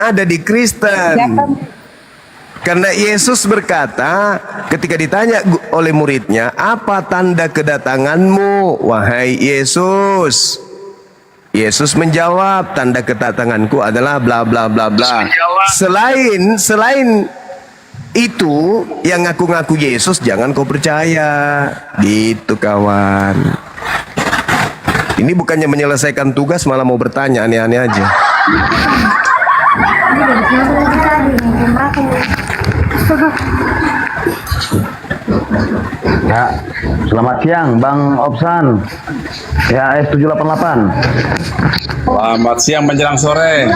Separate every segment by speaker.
Speaker 1: ada di Kristen. Karena Yesus berkata ketika ditanya oleh muridnya, apa tanda kedatanganmu wahai Yesus? Yesus menjawab, tanda kedatanganku adalah bla bla bla bla. Selain itu yang ngaku-ngaku Yesus jangan kau percaya. Gitu kawan. Ini bukannya menyelesaikan tugas, malah mau bertanya aneh-aneh aja.
Speaker 2: Ya, selamat siang Bang Opsan. Ya, S788.
Speaker 3: Selamat siang menjelang sore.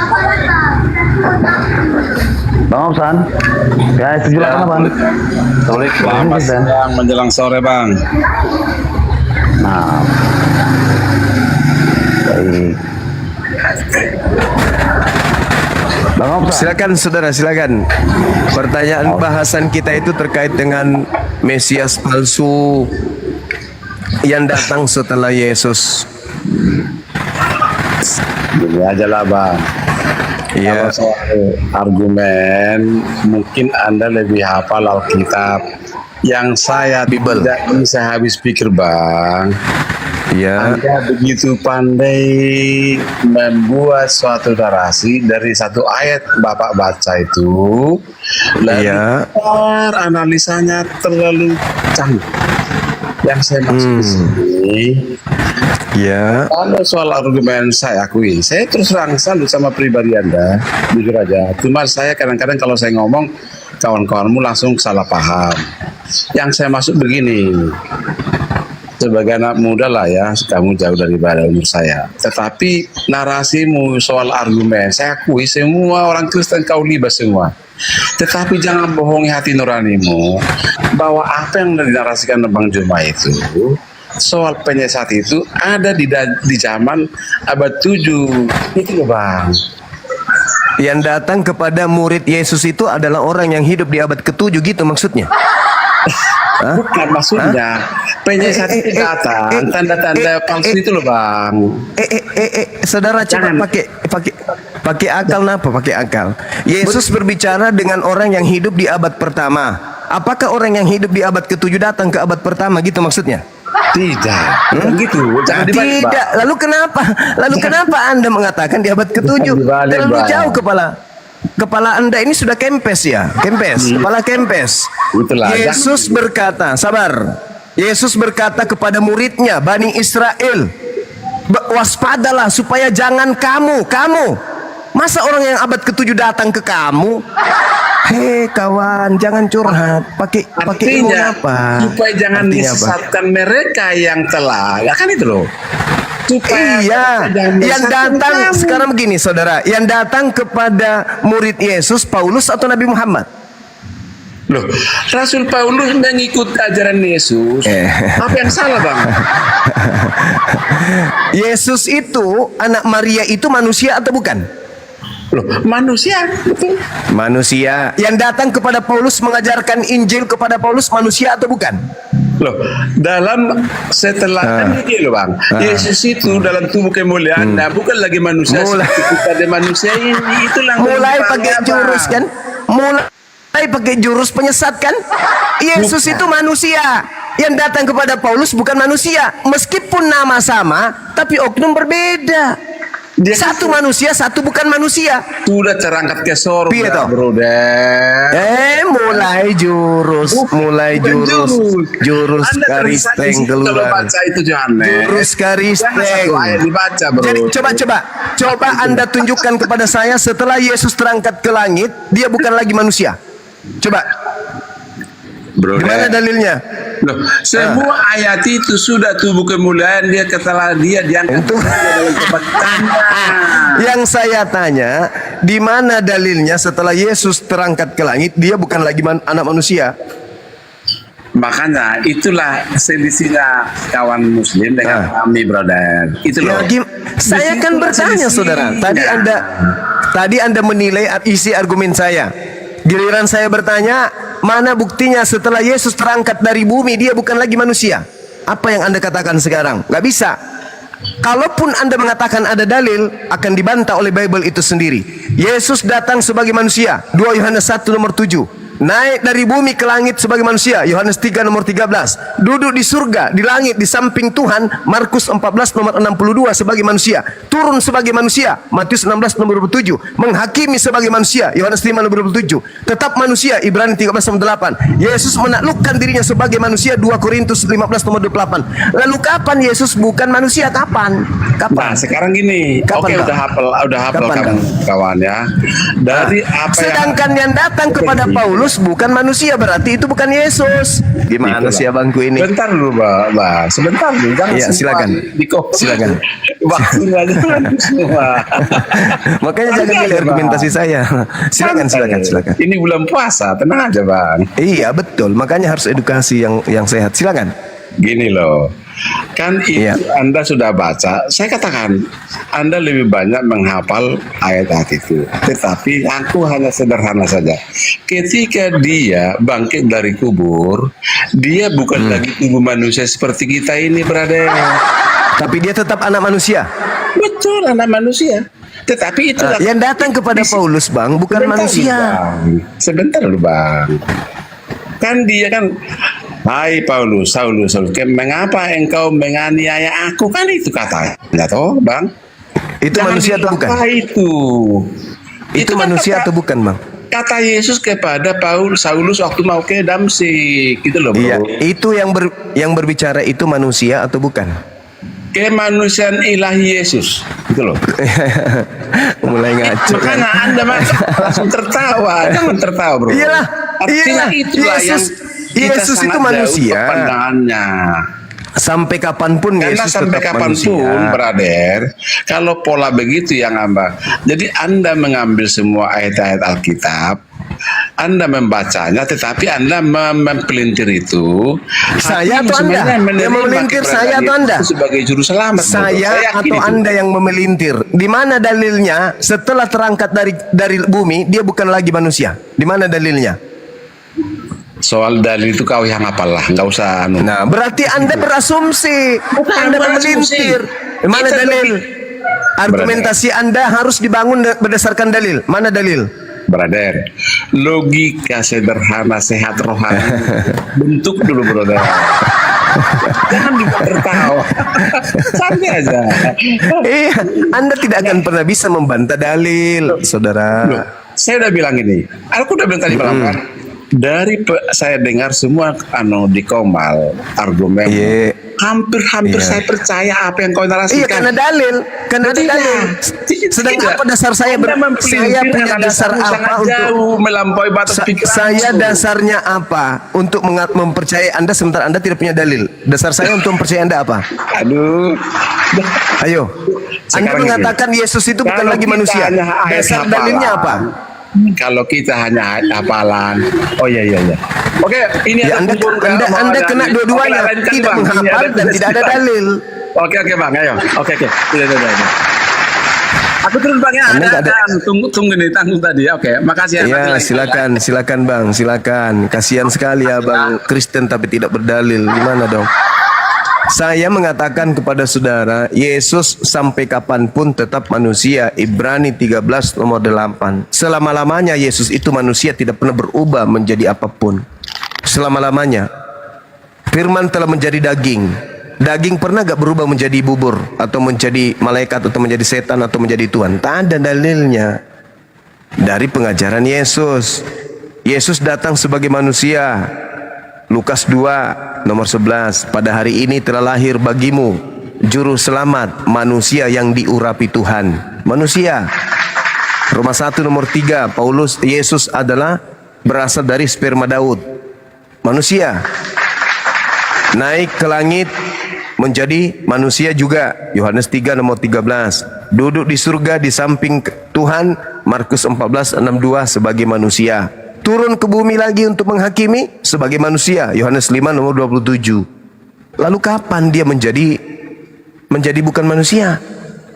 Speaker 2: Bang Opsan. Ya, S788.
Speaker 3: Selamat siang menjelang sore, Bang.
Speaker 2: Nah. Baik. Bang Opsan.
Speaker 1: Silakan saudara, silakan. Pertanyaan bahasan kita itu terkait dengan Mesias palsu yang datang setelah Yesus.
Speaker 3: Gini aja lah, Bang.
Speaker 1: Ya.
Speaker 3: Kalau soal argumen, mungkin Anda lebih hafal Alkitab. Yang saya
Speaker 1: Bible.
Speaker 3: tidak bisa habis pikir, Bang.
Speaker 1: Ya.
Speaker 3: Anda begitu pandai membuat suatu narasi dari satu ayat Bapak baca itu, lalu
Speaker 1: Iya.
Speaker 3: analisanya terlalu canggih. Yang saya maksud di sini,
Speaker 1: Ya.
Speaker 3: kalau soal argumen saya akui, saya terus terang salut sama pribadi Anda, jujur aja. Cuma saya kadang-kadang kalau saya ngomong, kawan-kawanmu langsung salah paham. Yang saya maksud begini, sebagai anak muda lah ya, kamu jauh daripada umur saya. Tetapi narasimu soal argumen, saya akui semua orang Kristen kau libas semua. Tetapi jangan bohongi hati nuranimu bahwa apa yang dinarasikan Bang Juma itu, soal penyesat itu ada di zaman abad 7. Itu loh, Bang.
Speaker 1: Yang datang kepada murid Yesus itu adalah orang yang hidup di abad ke-7 gitu maksudnya.
Speaker 3: Bukan maksudnya penyesat itu datang, tanda-tanda palsu itu loh, Bang.
Speaker 1: Saudara coba
Speaker 3: Jangan.
Speaker 1: pakai akal napa? Pakai akal. Yesus berbicara dengan orang yang hidup di abad pertama. Apakah orang yang hidup di abad ke-7 datang ke abad pertama gitu maksudnya?
Speaker 3: Tidak, bukan gitu. Jangan dibalik, Bang.
Speaker 1: Tidak. Lalu kenapa Anda mengatakan di abad ke-7?
Speaker 3: Jangan dibalik,
Speaker 1: Terlalu
Speaker 3: Bang.
Speaker 1: jauh kepala Anda ini sudah kempes ya, kepala kempes.
Speaker 3: Itulah,
Speaker 1: Yesus berkata, sabar. Yesus berkata kepada muridnya, Bani Israel, waspadalah supaya jangan kamu. Masa orang yang abad ke-7 datang ke kamu? Hei kawan, jangan curhat. Pakai ilmu
Speaker 3: Artinya,
Speaker 1: apa?
Speaker 3: supaya jangan
Speaker 1: Artinya apa?
Speaker 3: disesatkan mereka yang telah, ya kan itu loh. Supaya
Speaker 1: Iya,
Speaker 3: mereka jangan
Speaker 1: yang
Speaker 3: menyesatkan
Speaker 1: datang
Speaker 3: kamu.
Speaker 1: sekarang begini saudara, yang datang kepada murid Yesus, Paulus atau Nabi Muhammad?
Speaker 3: Loh, Rasul Paulus mengikut ajaran Yesus. Apa yang salah, Bang?
Speaker 1: Yesus itu, anak Maria itu manusia atau bukan?
Speaker 3: Loh, manusia, betul.
Speaker 1: Manusia. Yang datang kepada Paulus mengajarkan Injil kepada Paulus manusia atau bukan?
Speaker 3: Loh, dalam setelah kan ini loh, Bang. Yesus itu dalam tubuh kemuliaan, bukan lagi manusia seperti kita ada manusia ini. Itulah
Speaker 1: Mulai
Speaker 3: penyimpangannya,
Speaker 1: pakai
Speaker 3: Bang.
Speaker 1: jurus kan? Mulai pakai jurus penyesat kan? Yesus itu manusia. Yang datang kepada Paulus bukan manusia. Meskipun nama sama, tapi oknum berbeda.
Speaker 3: Dia
Speaker 1: Satu manusia, satu bukan manusia.
Speaker 3: sudah terangkat ke
Speaker 1: Piye toh?
Speaker 3: sorga, brother.
Speaker 1: Mulai jurus
Speaker 3: Anda
Speaker 1: karisteng
Speaker 3: kalau
Speaker 1: keluar.
Speaker 3: baca itu jangan.
Speaker 1: Jurus karisteng.
Speaker 3: Jangan satu ayat dibaca, bro.
Speaker 1: Jadi coba Anda tunjukkan kepada saya setelah Yesus terangkat ke langit, dia bukan lagi manusia. Coba,
Speaker 3: Bro,
Speaker 1: gimana dalilnya?
Speaker 3: loh, semua ayat itu sudah tubuh kemuliaan dia ketelah dia diangkat
Speaker 1: Itu.
Speaker 3: dalam kebenaran.
Speaker 1: Yang saya tanya, di mana dalilnya setelah Yesus terangkat ke langit, dia bukan lagi anak manusia?
Speaker 3: Makanya itulah selisihnya kawan muslim dengan kami, brother. Itu loh.
Speaker 1: Saya kan bertanya, saudara. Tadi Anda menilai isi argumen saya. Giliran saya bertanya, mana buktinya setelah Yesus terangkat dari bumi dia bukan lagi manusia? Apa yang Anda katakan sekarang? Gak bisa. Kalaupun Anda mengatakan ada dalil, akan dibantah oleh Bible itu sendiri. Yesus datang sebagai manusia, 2 Yohanes 1 nomor 7. Naik dari bumi ke langit sebagai manusia, Yohanes 3 nomor 13. Duduk di surga, di langit, di samping Tuhan, Markus 14 nomor 62 sebagai manusia. Turun sebagai manusia, Matius 16 nomor 27. Menghakimi sebagai manusia, Yohanes 5 nomor 27. Tetap manusia, Ibrani 13 nomor 8. Yesus menaklukkan dirinya sebagai manusia, 2 Korintus 15 nomor 28. Lalu kapan Yesus bukan manusia? Kapan?
Speaker 3: Nah, sekarang gini.
Speaker 1: Kapan,
Speaker 3: Oke,
Speaker 1: Bang?
Speaker 3: udah hafal
Speaker 1: Kapan,
Speaker 3: kamu,
Speaker 1: Bang?
Speaker 3: kawan ya. Dari apa
Speaker 1: Sedangkan yang datang kepada Paulus bukan manusia, berarti itu bukan Yesus. Gimana sih abangku ini?
Speaker 3: Bentar dulu, Mbak. Sebentar dulu. Jangan
Speaker 1: Iya,
Speaker 3: semua
Speaker 1: silakan.
Speaker 3: Silakan. Waktu aja semua.
Speaker 1: Makanya jangan
Speaker 3: Santai
Speaker 1: nilai
Speaker 3: aja,
Speaker 1: argumentasi
Speaker 3: Bang.
Speaker 1: saya. Silakan, silakan, silakan.
Speaker 3: Ini bulan puasa, tenang aja, Bang.
Speaker 1: Iya, betul. Makanya harus edukasi yang sehat. Silakan.
Speaker 3: Gini loh. Kan itu
Speaker 1: Iya.
Speaker 3: Anda sudah baca. Saya katakan Anda lebih banyak menghafal ayat-ayat itu. Tetapi aku hanya sederhana saja. Ketika dia bangkit dari kubur, dia bukan lagi tubuh manusia seperti kita ini, brother.
Speaker 1: Tapi dia tetap anak manusia.
Speaker 3: Betul, anak manusia. Tetapi itu
Speaker 1: Yang datang kepada Paulus, Bang, bukan
Speaker 3: Sebentar
Speaker 1: manusia.
Speaker 3: dulu, Bang. Sebentar dulu, Bang. Kan dia kan, hai Paulus, Saulus, mengapa engkau menganiaya aku? Kan itu katanya toh, Bang.
Speaker 1: Itu
Speaker 3: Jangan
Speaker 1: manusia atau bukan?
Speaker 3: dilupa itu kan
Speaker 1: manusia
Speaker 3: kata-
Speaker 1: atau bukan, Bang?
Speaker 3: Kata Yesus kepada Saulus waktu mau ke Damsik, gitu loh, bro.
Speaker 1: Iya, itu yang berbicara itu manusia atau bukan?
Speaker 3: Kemanusiaan ilahi Yesus, gitu loh.
Speaker 1: Mulai ngaco kan?
Speaker 3: Makanya Anda langsung tertawa, jangan tertawa, bro.
Speaker 1: Iyalah,
Speaker 3: Artinya itulah yang kita
Speaker 1: Yesus
Speaker 3: sangat
Speaker 1: itu
Speaker 3: jauh
Speaker 1: manusia.
Speaker 3: pandangannya.
Speaker 1: Sampai kapanpun
Speaker 3: Karena
Speaker 1: Yesus
Speaker 3: sampai
Speaker 1: tetap
Speaker 3: kapanpun,
Speaker 1: manusia.
Speaker 3: brother, kalau pola begitu yang Anda, jadi Anda mengambil semua ayat-ayat Alkitab, Anda membacanya, tetapi Anda mempelintir itu.
Speaker 1: Saya
Speaker 3: Hakim
Speaker 1: atau Anda?
Speaker 3: sebenarnya menerima
Speaker 1: Yang memelintir
Speaker 3: keberadaan
Speaker 1: saya atau Anda?
Speaker 3: Yesus sebagai juru selamat. bro.
Speaker 1: Saya
Speaker 3: yakin
Speaker 1: atau
Speaker 3: itu.
Speaker 1: Anda yang memelintir? Di mana dalilnya setelah terangkat dari bumi dia bukan lagi manusia? Di mana dalilnya?
Speaker 3: Soal dalil itu kau yang hafal lah, nggak usah.
Speaker 1: Nah, berarti Anda berasumsi. Anda
Speaker 3: bukan
Speaker 1: memelintir.
Speaker 3: asumsi.
Speaker 1: Di mana
Speaker 3: Kita
Speaker 1: dalil? Argumentasi Anda harus dibangun berdasarkan dalil. Mana dalil?
Speaker 3: Brother, logika sederhana sehat rohani bentuk dulu, brother. Jangan dibuat tertawa. Santai aja.
Speaker 1: Iya, Anda tidak akan pernah bisa membantah dalil, saudara.
Speaker 3: Loh, saya udah bilang ini. Aku udah bilang tadi malam kan. Saya dengar semua di Komal argumen.
Speaker 1: Iya.
Speaker 3: Hampir
Speaker 1: Iya.
Speaker 3: saya percaya apa yang kau narasikan.
Speaker 1: Iya, karena dalil, karena ada
Speaker 3: Tidak.
Speaker 1: dalil. Sedang
Speaker 3: Tidak.
Speaker 1: apa dasar saya?
Speaker 3: Anda
Speaker 1: Saya
Speaker 3: mempelintir
Speaker 1: punya
Speaker 3: dengan
Speaker 1: dasar
Speaker 3: dasarmu
Speaker 1: apa
Speaker 3: sangat
Speaker 1: untuk
Speaker 3: jauh melampaui batas pikiran.
Speaker 1: saya dasarnya apa untuk mempercayai Anda sementara Anda tidak punya dalil? Dasar saya untuk mempercayai Anda apa?
Speaker 3: Aduh.
Speaker 1: Ayo. Anda
Speaker 3: Sekarang
Speaker 1: mengatakan Yesus itu bukan
Speaker 3: Kalau
Speaker 1: lagi
Speaker 3: kita
Speaker 1: manusia.
Speaker 3: hanya ayat
Speaker 1: Dasar
Speaker 3: hafalan.
Speaker 1: dalilnya apa?
Speaker 3: Kalau kita hanya hafalan. Oh iya. Oke, ini
Speaker 1: Ya,
Speaker 3: ada
Speaker 1: Anda
Speaker 3: kubur
Speaker 1: Anda kena dua-duanya, tidak menghafal dan tidak ada dalil.
Speaker 3: Oke Bang, ayo. Oke. Tidak. Aku turun Bang ya.
Speaker 1: Anda nggak ada-
Speaker 3: Tunggu nih, tanggung tadi. Oke, makasih ya.
Speaker 1: Ya, silakan Bang, silakan. Kasihan sekali ya Bang Kristen tapi tidak berdalil. Gimana dong? Saya mengatakan kepada saudara, Yesus sampai kapanpun tetap manusia. Ibrani 13 nomor 8. Selama-lamanya Yesus itu manusia, tidak pernah berubah menjadi apapun. Selama-lamanya. Firman telah menjadi daging. Daging pernah gak berubah menjadi bubur atau menjadi malaikat atau menjadi setan atau menjadi Tuhan? Tak ada dalilnya. Dari pengajaran Yesus. Yesus datang sebagai manusia. Lukas 2 nomor 11. Pada hari ini telah lahir bagimu juru selamat, manusia yang diurapi Tuhan. Manusia. Roma 1 nomor 3. Yesus adalah berasal dari sperma Daud. Manusia. Naik ke langit menjadi manusia juga. Yohanes 3 nomor 13. Duduk di surga di samping Tuhan. Markus 14:62 sebagai manusia. Turun ke bumi lagi untuk menghakimi sebagai manusia. Yohanes 5 nomor 27. Lalu kapan dia menjadi bukan manusia?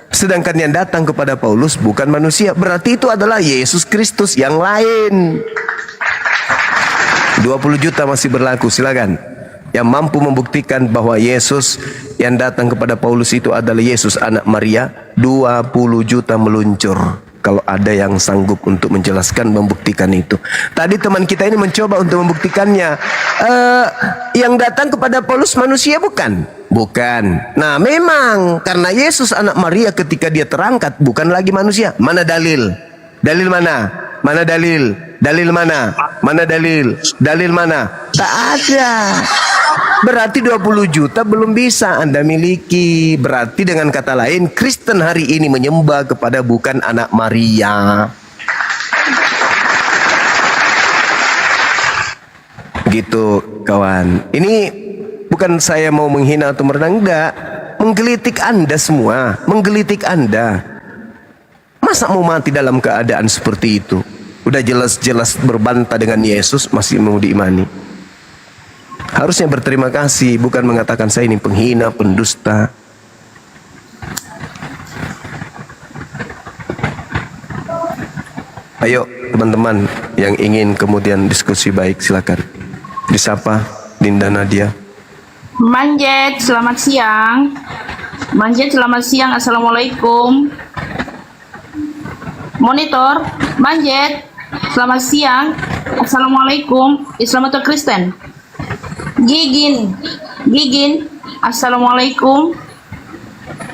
Speaker 1: Sedangkan yang datang kepada Paulus bukan manusia. Berarti itu adalah Yesus Kristus yang lain. 20 juta masih berlaku, silakan. yang mampu membuktikan bahwa Yesus yang datang kepada Paulus itu adalah Yesus anak Maria, 20 juta meluncur. Kalau ada yang sanggup untuk menjelaskan, membuktikan itu. Tadi teman kita ini mencoba untuk membuktikannya. Yang datang kepada Paulus manusia bukan? Bukan. Nah memang karena Yesus anak Maria ketika dia terangkat bukan lagi manusia. Mana dalil? Dalil mana? Mana dalil? Dalil mana? Mana dalil? Dalil mana? Tak ada. Berarti 20 juta belum bisa Anda miliki. Berarti dengan kata lain, Kristen hari ini menyembah kepada bukan anak Maria. Gitu kawan. Ini bukan saya mau menghina atau merendahkan, enggak. Menggelitik Anda semua. Menggelitik Anda. Masa mau mati dalam keadaan seperti itu? Udah jelas-jelas berbantah dengan Yesus masih mau diimani. Harusnya berterima kasih, bukan mengatakan saya ini penghina, pendusta. Ayo teman-teman yang ingin kemudian diskusi baik, silakan. Disapa Dinda Nadia.
Speaker 4: Manjet, selamat siang. Manjet, selamat siang. Assalamualaikum. Monitor, Manjet, selamat siang. Assalamualaikum. Islam atau Kristen? Gigin, assalamualaikum.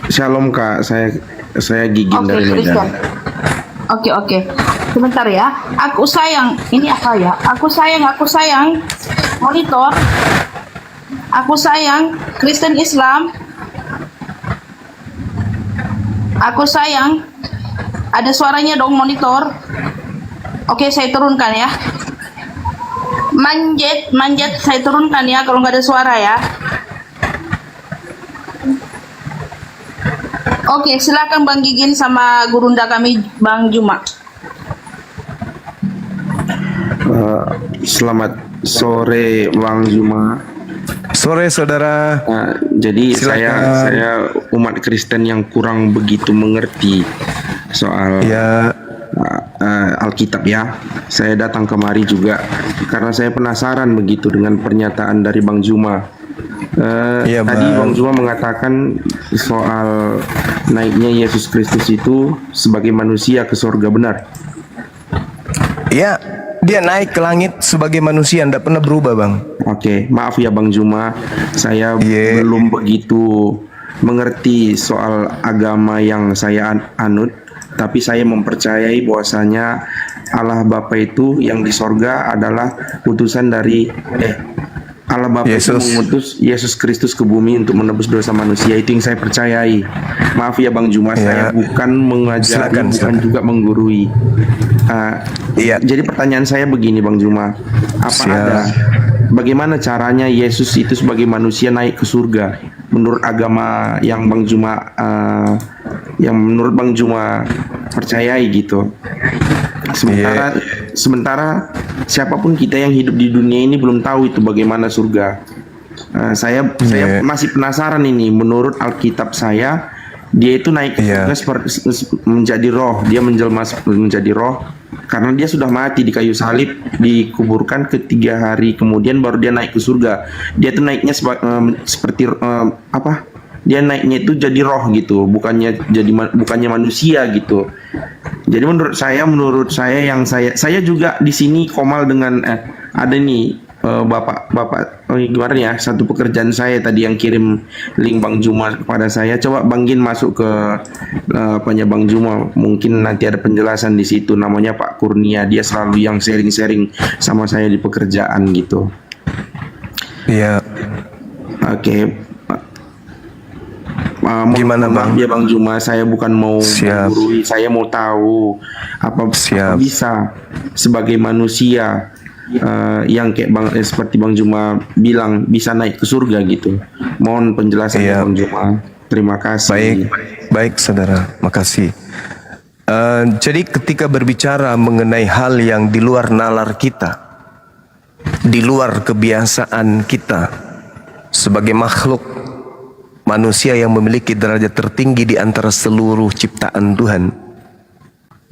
Speaker 5: Shalom Kak, saya Gigin
Speaker 4: Oke,
Speaker 5: dari
Speaker 4: Kristen.
Speaker 5: Medan.
Speaker 4: Oke. Sebentar ya. Aku sayang. Ini apa ya? Aku sayang. Monitor. Aku sayang. Kristen Islam. Aku sayang. Ada suaranya dong monitor. Oke, saya turunkan ya. Manjet, saya turunkan ya kalau nggak ada suara ya. Oke, silakan Bang Gigin sama gurunda kami Bang Juma.
Speaker 5: Selamat sore Bang Juma.
Speaker 1: Sore saudara.
Speaker 5: Jadi
Speaker 1: Silakan.
Speaker 5: saya umat Kristen yang kurang begitu mengerti soal
Speaker 1: Ya,
Speaker 5: Alkitab ya. Saya datang kemari juga karena saya penasaran begitu dengan pernyataan dari Bang Juma.
Speaker 1: Iya,
Speaker 5: Tadi
Speaker 1: Bang.
Speaker 5: Bang Juma mengatakan soal naiknya Yesus Kristus itu sebagai manusia ke surga, benar?
Speaker 1: ya, dia naik ke langit sebagai manusia, tidak pernah berubah, Bang.
Speaker 5: Oke, maaf ya Bang Juma, saya
Speaker 1: Iya.
Speaker 5: belum begitu mengerti soal agama yang saya anut, tapi saya mempercayai bahwasanya Allah Bapa itu yang di sorga adalah utusan dari Allah Bapa itu
Speaker 1: Yesus.
Speaker 5: mengutus Yesus Kristus ke bumi untuk menebus dosa manusia. Itu yang saya percayai. Maaf ya Bang Juma, saya bukan mengajari, bukan juga menggurui.
Speaker 1: Iya.
Speaker 5: Jadi pertanyaan saya begini Bang Juma, bagaimana caranya Yesus itu sebagai manusia naik ke surga menurut agama yang Bang Juma percayai gitu. Sementara siapapun kita yang hidup di dunia ini belum tahu itu bagaimana surga. Saya masih penasaran ini. Menurut Alkitab saya, dia itu naik ke surga menjadi roh. Dia menjelma menjadi roh karena dia sudah mati di kayu salib, dikuburkan ke 3 hari kemudian baru dia naik ke surga. Dia tuh naiknya seperti dia naiknya itu jadi roh gitu, bukannya manusia gitu. Jadi menurut saya yang saya juga di sini komal dengan ada nih bapak gimana ya, satu pekerjaan saya tadi yang kirim link Bang Juma kepada saya. Coba Bang Gin masuk ke Bang Juma, mungkin nanti ada penjelasan di situ. Namanya Pak Kurnia, dia selalu yang sharing sama saya di pekerjaan gitu.
Speaker 1: Iya.
Speaker 5: Oke.
Speaker 1: Gimana Bang?
Speaker 5: Ya Bang Juma, saya bukan mau menggurui, saya mau tahu apa bisa sebagai manusia yang kayak seperti Bang Juma bilang bisa naik ke surga gitu. Mohon penjelasannya Bang Juma. Terima kasih.
Speaker 1: Baik saudara, makasih. Jadi ketika berbicara mengenai hal yang di luar nalar kita, di luar kebiasaan kita sebagai makhluk manusia yang memiliki derajat tertinggi di antara seluruh ciptaan Tuhan,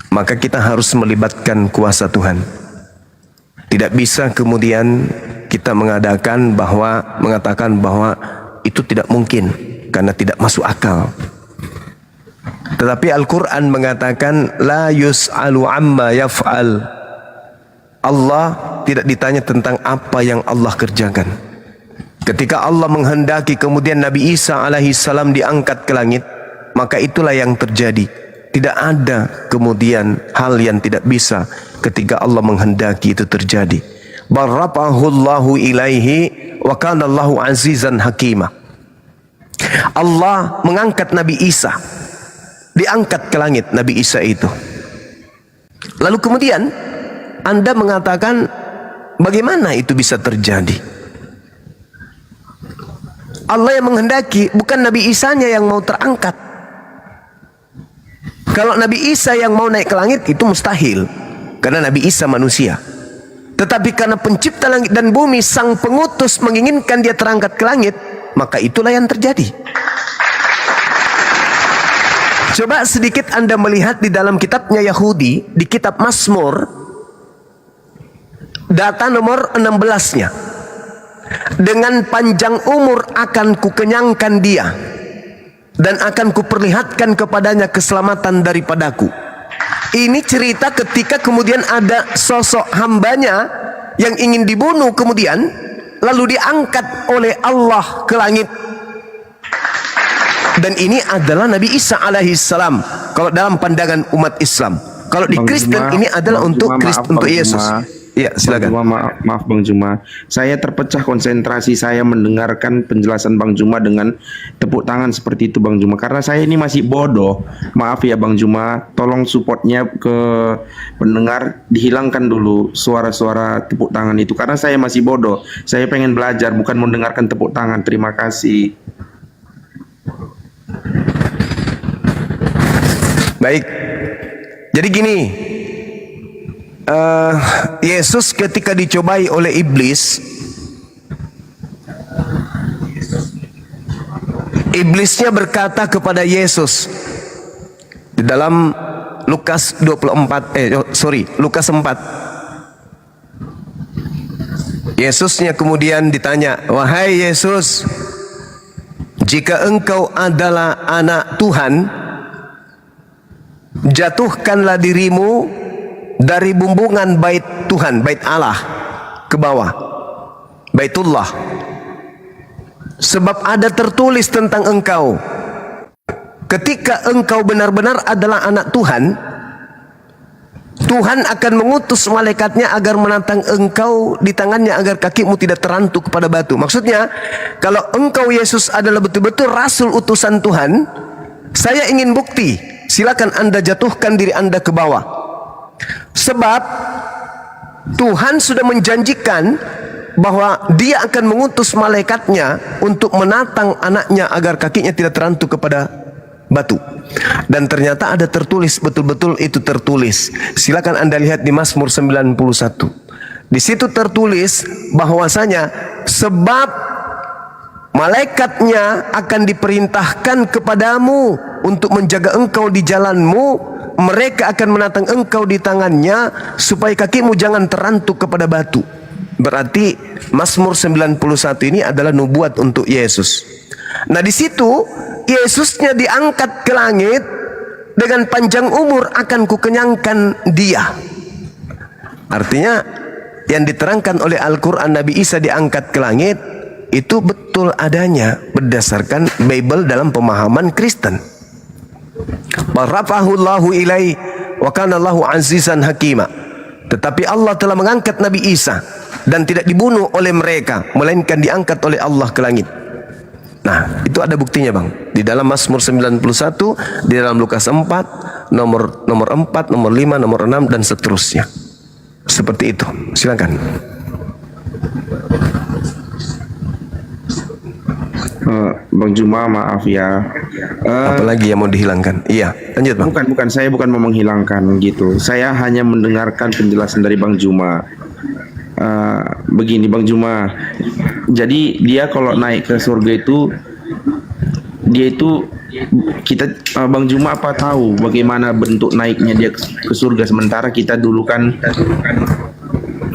Speaker 1: maka kita harus melibatkan kuasa Tuhan. Tidak bisa kemudian kita mengatakan bahwa itu tidak mungkin karena tidak masuk akal. Tetapi Al-Quran mengatakan la yus'alu amma yaf'al. Allah tidak ditanya tentang apa yang Allah kerjakan. Ketika Allah menghendaki kemudian Nabi Isa alaihissalam diangkat ke langit, maka itulah yang terjadi. Tidak ada kemudian hal yang tidak bisa ketika Allah menghendaki itu terjadi. Barrafa'ahullahu ilaihi wa kana Allahu azizan hakimah. Allah mengangkat Nabi Isa, diangkat ke langit Nabi Isa itu. Lalu kemudian Anda mengatakan bagaimana itu bisa terjadi? Allah yang menghendaki, bukan Nabi Isanya yang mau terangkat. Kalau Nabi Isa yang mau naik ke langit itu mustahil, karena Nabi Isa manusia. Tetapi karena pencipta langit dan bumi, sang pengutus menginginkan dia terangkat ke langit, maka itulah yang terjadi. Coba sedikit Anda melihat di dalam kitabnya Yahudi, di kitab Mazmur, data nomor 16-nya. Dengan panjang umur akan kukenyangkan dia, dan akan kuperlihatkan kepadanya keselamatan daripadaku. Ini cerita ketika kemudian ada sosok hambanya yang ingin dibunuh kemudian lalu diangkat oleh Allah ke langit. Dan ini adalah Nabi Isa alaihissalam kalau dalam pandangan umat Islam. Kalau di Kristen ini adalah untuk Yesus. Ya, silakan.
Speaker 5: Maaf Bang Juma, saya terpecah konsentrasi saya mendengarkan penjelasan Bang Juma dengan tepuk tangan seperti itu Bang Juma, karena saya ini masih bodoh. Maaf ya Bang Juma, tolong supportnya ke pendengar, dihilangkan dulu suara-suara tepuk tangan itu, karena saya masih bodoh. Saya pengen belajar, bukan mendengarkan tepuk tangan. Terima kasih.
Speaker 1: Baik, jadi gini, Yesus ketika dicobai oleh iblis, iblisnya berkata kepada Yesus di dalam Lukas 4. Yesusnya kemudian ditanya, wahai Yesus, jika engkau adalah anak Tuhan, jatuhkanlah dirimu dari bumbungan bait Tuhan, bait Allah, ke bawah, Baitullah. Sebab ada tertulis tentang engkau, ketika engkau benar-benar adalah anak Tuhan, Tuhan akan mengutus malaikatnya agar menantang engkau di tangannya agar kakimu tidak terantuk kepada batu. Maksudnya, kalau engkau Yesus adalah betul-betul rasul utusan Tuhan, saya ingin bukti, silakan Anda jatuhkan diri Anda ke bawah. Sebab Tuhan sudah menjanjikan bahwa dia akan mengutus malaikatnya untuk menatang anaknya agar kakinya tidak terantuk kepada batu. Dan ternyata ada tertulis, betul-betul itu tertulis. Silakan Anda lihat di Mazmur 91. Di situ tertulis bahwasanya sebab malaikatnya akan diperintahkan kepadamu untuk menjaga engkau di jalanmu, mereka akan menatang engkau di tangannya supaya kakimu jangan terantuk kepada batu. Berarti Mazmur 91 ini adalah nubuat untuk Yesus. Nah, di situ Yesusnya diangkat ke langit, dengan panjang umur akan kukenyangkan dia. Artinya yang diterangkan oleh Al-Quran Nabi Isa diangkat ke langit itu betul adanya berdasarkan Bible dalam pemahaman Kristen. Barrafahullahu ilai wa kana Allahu azizan hakima. Tetapi Allah telah mengangkat Nabi Isa dan tidak dibunuh oleh mereka, melainkan diangkat oleh Allah ke langit. Nah, itu ada buktinya Bang. Di dalam Mazmur 91, di dalam Lukas 4, nomor 4, nomor 5, nomor 6 dan seterusnya. Seperti itu. Silakan.
Speaker 5: Bang Juma, maaf ya.
Speaker 1: Apalagi yang mau dihilangkan? Iya, lanjut Bang.
Speaker 5: Bukan, saya bukan mau menghilangkan gitu. Saya hanya mendengarkan penjelasan dari Bang Juma. Begini Bang Juma, jadi dia kalau naik ke surga itu, dia itu Bang Juma apa tahu bagaimana bentuk naiknya dia ke surga, sementara kita dulu kan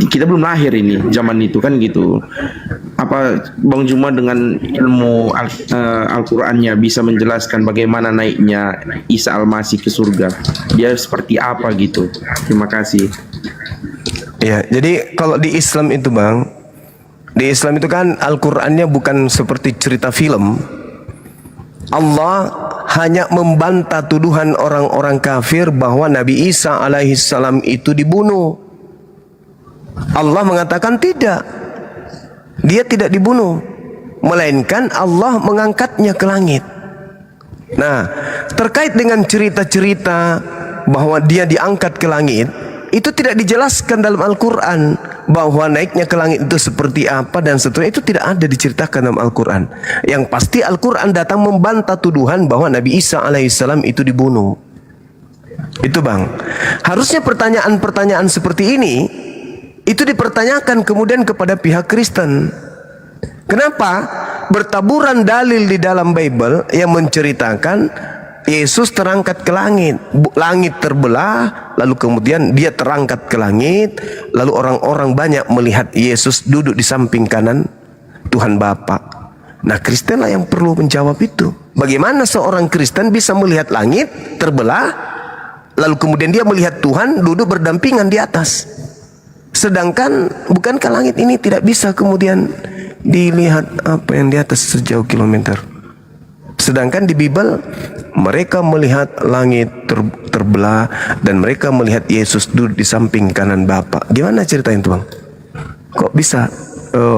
Speaker 5: kita belum lahir ini zaman itu kan gitu. Apa Bang Juma dengan ilmu Al-Qur'annya bisa menjelaskan bagaimana naiknya Isa Al-Masih ke surga? Dia seperti apa gitu? Terima kasih.
Speaker 1: Ya, jadi kalau di Islam itu Bang, di Islam itu kan Al-Qur'annya bukan seperti cerita film. Allah hanya membantah tuduhan orang-orang kafir bahwa Nabi Isa alaihissalam itu dibunuh. Allah mengatakan tidak, dia tidak dibunuh, melainkan Allah mengangkatnya ke langit. Nah, terkait dengan cerita-cerita bahwa dia diangkat ke langit, itu tidak dijelaskan dalam Al-Quran, bahwa naiknya ke langit itu seperti apa dan seterusnya, itu tidak ada diceritakan dalam Al-Quran. Yang pasti Al-Quran datang membantah tuduhan bahwa Nabi Isa alaihissalam itu dibunuh. Itu Bang, harusnya pertanyaan-pertanyaan seperti ini itu dipertanyakan kemudian kepada pihak Kristen. Kenapa? Bertaburan dalil di dalam Bible yang menceritakan Yesus terangkat ke langit, langit terbelah, lalu kemudian dia terangkat ke langit, lalu orang-orang banyak melihat Yesus duduk di samping kanan Tuhan Bapa. Nah, Kristen lah yang perlu menjawab itu. Bagaimana seorang Kristen bisa melihat langit terbelah, lalu kemudian dia melihat Tuhan duduk berdampingan di atas? Sedangkan bukankah langit ini tidak bisa kemudian dilihat apa yang di atas sejauh kilometer? Sedangkan di Bible mereka melihat langit terbelah dan mereka melihat Yesus duduk di samping kanan Bapa. Gimana ceritanya itu Bang? Kok bisa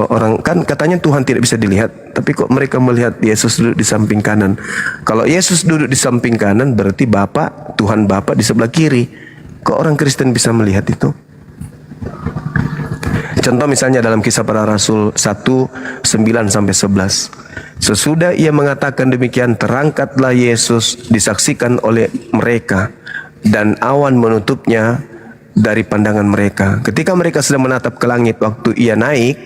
Speaker 1: orang kan katanya Tuhan tidak bisa dilihat, tapi kok mereka melihat Yesus duduk di samping kanan? Kalau Yesus duduk di samping kanan berarti Bapa, Tuhan Bapa di sebelah kiri. Kok orang Kristen bisa melihat itu? Contoh misalnya dalam Kisah Para Rasul 1:9-11. Sesudah ia mengatakan demikian, terangkatlah Yesus disaksikan oleh mereka dan awan menutupnya dari pandangan mereka. Ketika mereka sedang menatap ke langit waktu ia naik,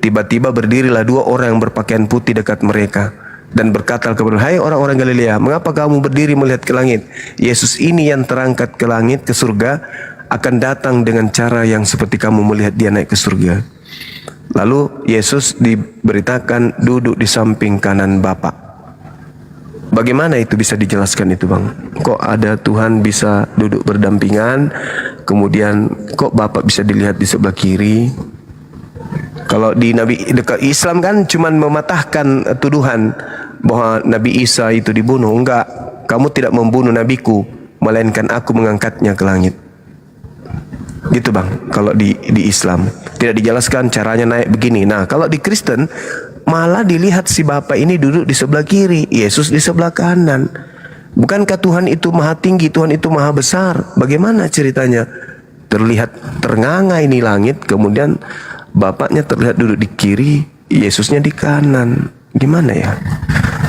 Speaker 1: tiba-tiba berdirilah dua orang yang berpakaian putih dekat mereka dan berkata kepada, hai orang-orang Galilea, mengapa kamu berdiri melihat ke langit? Yesus ini yang terangkat ke langit, ke surga, akan datang dengan cara yang seperti kamu melihat dia naik ke surga. Lalu Yesus diberitakan duduk di samping kanan Bapa. Bagaimana itu bisa dijelaskan itu Bang? Kok ada Tuhan bisa duduk berdampingan, kemudian kok Bapa bisa dilihat di sebelah kiri? Kalau di Nabi dekat Islam kan cuman mematahkan tuduhan bahwa Nabi Isa itu dibunuh. Enggak, kamu tidak membunuh nabiku, melainkan aku mengangkatnya ke langit. Gitu Bang, kalau di Islam tidak dijelaskan caranya naik begini. Nah, kalau di Kristen malah dilihat si Bapa ini duduk di sebelah kiri, Yesus di sebelah kanan. Bukankah Tuhan itu maha tinggi, Tuhan itu maha besar? Bagaimana ceritanya? Terlihat ternganga ini langit, kemudian Bapaknya terlihat duduk di kiri, Yesusnya di kanan. Gimana ya?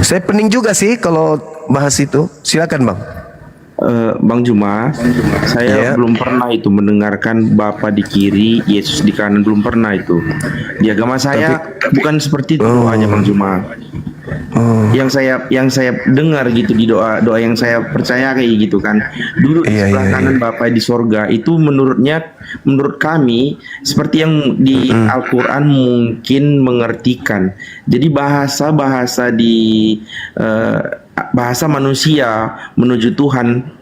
Speaker 1: Saya pening juga sih kalau bahas itu. Silakan Bang.
Speaker 5: Bang Juma, saya belum pernah itu mendengarkan Bapa di kiri, Yesus di kanan, belum pernah itu. Di agama saya bukan seperti itu doanya Bang Juma. Yang saya dengar gitu di doa yang saya percaya kayak gitu kan, duduk di sebelah kanan Bapa di sorga, itu menurut kami seperti yang di Al-Quran mungkin mengertikan. Jadi bahasa manusia menuju Tuhan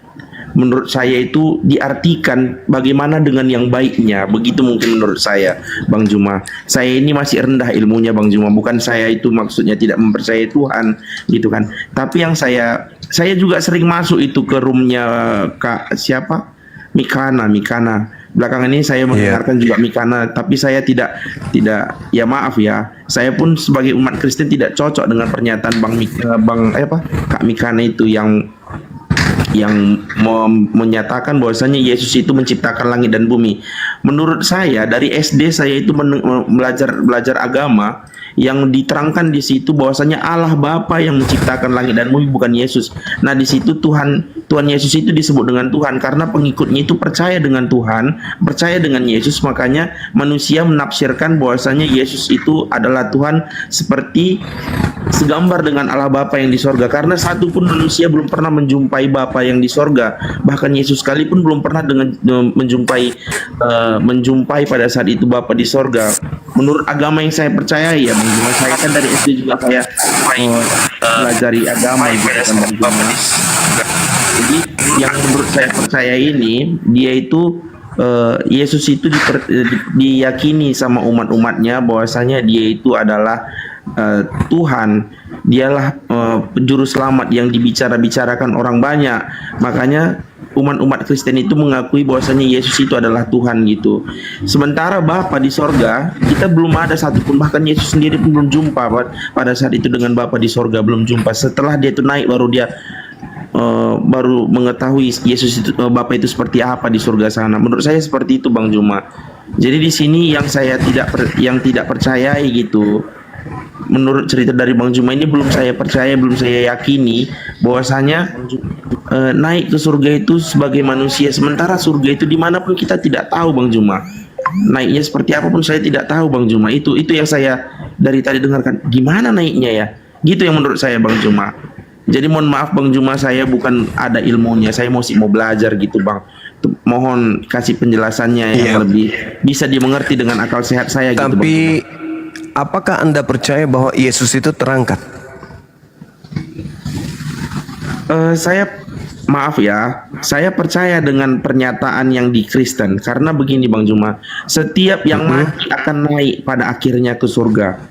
Speaker 5: menurut saya itu diartikan bagaimana dengan yang baiknya, begitu mungkin menurut saya Bang Juma. Saya ini masih rendah ilmunya Bang Juma, bukan saya itu maksudnya tidak mempercayai Tuhan gitu kan, tapi yang saya juga sering masuk itu ke roomnya Kak siapa Mikana. Belakangan ini saya mendengarkan juga Mikana, tapi saya tidak ya maaf ya, saya pun sebagai umat Kristen tidak cocok dengan pernyataan Kak Mikana itu yang menyatakan bahwasanya Yesus itu menciptakan langit dan bumi. Menurut saya dari SD saya itu belajar agama yang diterangkan di situ bahwasanya Allah Bapa yang menciptakan langit dan bumi, bukan Yesus. Nah, di situ Tuhan Tuhan Yesus itu disebut dengan Tuhan karena pengikutnya itu percaya dengan Tuhan, percaya dengan Yesus, makanya manusia menafsirkan bahwasanya Yesus itu adalah Tuhan seperti segambar dengan Allah Bapa yang di sorga, karena satu pun manusia belum pernah menjumpai Bapa yang di sorga, bahkan Yesus sekalipun belum pernah menjumpai pada saat itu Bapa di sorga. Menurut agama yang saya percayai ya, saya kan dari SD juga saya pelajari agama ibu dan Bang. Jadi yang menurut saya percaya ini, dia itu Yesus itu diyakini sama umat-umatnya bahwasanya dia itu adalah Tuhan, dialah juru selamat yang dibicarakan orang banyak. Makanya umat-umat Kristen itu mengakui bahwasanya Yesus itu adalah Tuhan gitu. Sementara Bapa di sorga kita belum ada satupun, bahkan Yesus sendiri pun belum jumpa pada saat itu dengan Bapa di sorga, belum jumpa. Setelah dia itu naik baru dia baru mengetahui Yesus itu Bapa itu seperti apa di surga sana. Menurut saya seperti itu Bang Juma. Jadi di sini yang saya tidak percayai gitu. Menurut cerita dari Bang Juma ini belum saya percaya, belum saya yakini bahwasanya naik ke surga itu sebagai manusia, sementara surga itu dimanapun kita tidak tahu Bang Juma. Naiknya seperti apapun saya tidak tahu Bang Juma. Itu yang saya dari tadi dengarkan. Gimana naiknya ya? Gitu yang menurut saya Bang Juma. Jadi mohon maaf Bang Juma, saya bukan ada ilmunya, saya masih mau belajar gitu Bang. Mohon kasih penjelasannya yang lebih bisa dimengerti dengan akal sehat saya gitu Bang.
Speaker 1: Tapi apakah Anda percaya bahwa Yesus itu terangkat?
Speaker 5: Maaf ya, saya percaya dengan pernyataan yang di Kristen. Karena begini Bang Juma, setiap yang mati akan naik pada akhirnya ke surga.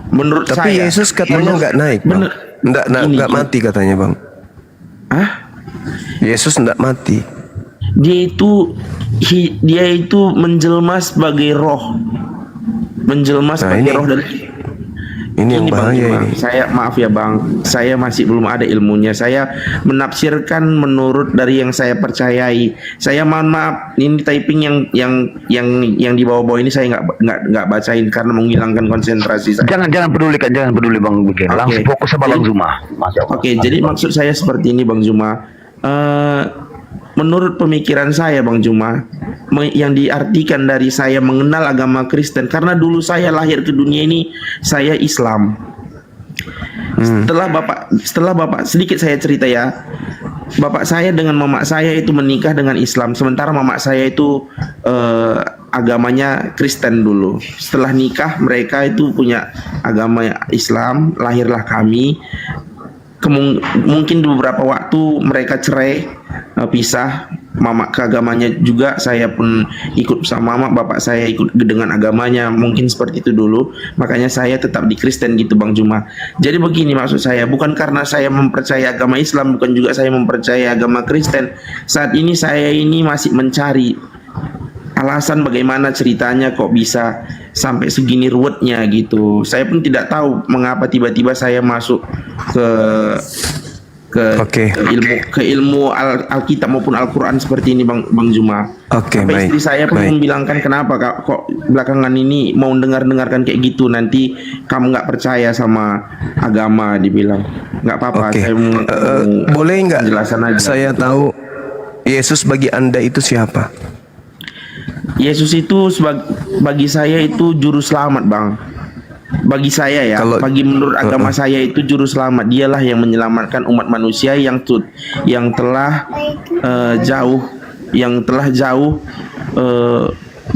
Speaker 5: Menurut
Speaker 1: Tapi
Speaker 5: saya,
Speaker 1: Yesus katanya nggak naik Bang. Nggak mati katanya Bang. Yesus nggak mati.
Speaker 5: Dia itu menjelma sebagai roh. Menjelma sebagai roh dari
Speaker 1: ini yang bahaya ini.
Speaker 5: Saya maaf ya Bang, saya masih belum ada ilmunya. Saya menafsirkan menurut dari yang saya percayai. Saya mohon maaf, ini typing yang di bawah-bawah ini saya nggak bacain karena menghilangkan konsentrasi saya.
Speaker 2: Jangan peduli Bang Buki. Langsung fokus sama Bang Juma.
Speaker 5: Oke, jadi maksud saya seperti ini Bang Juma. Menurut pemikiran saya Bang Juma, yang diartikan dari saya mengenal agama Kristen, karena dulu saya lahir ke dunia ini saya Islam. Setelah bapak sedikit saya cerita ya, bapak saya dengan mama saya itu menikah dengan Islam, sementara mama saya itu agamanya Kristen dulu. Setelah nikah mereka itu punya agama Islam, lahirlah kami. Mungkin beberapa waktu mereka cerai, pisah, mama ke agamanya juga, saya pun ikut sama mama, bapak saya ikut dengan agamanya, mungkin seperti itu dulu. Makanya saya tetap di Kristen gitu Bang Juma. Jadi begini maksud saya, bukan karena saya mempercayai agama Islam, bukan juga saya mempercayai agama Kristen. Saat ini saya ini masih mencari alasan bagaimana ceritanya kok bisa sampai segini ruwetnya gitu. Saya pun tidak tahu mengapa tiba-tiba saya masuk ke ilmu Alkitab maupun Al-Quran seperti ini Bang Juma. Sampai istri saya pun membilangkan, kenapa kok belakangan ini mau dengarkan kayak gitu, nanti kamu nggak percaya sama agama, dibilang. Nggak apa-apa, saya
Speaker 1: boleh nggak
Speaker 5: penjelasan aja.
Speaker 1: Saya tahu Yesus bagi Anda itu siapa?
Speaker 5: Yesus itu bagi saya itu juru selamat Bang. Bagi saya ya, bagi menurut agama saya itu juru selamat. Dialah yang menyelamatkan umat manusia yang telah jauh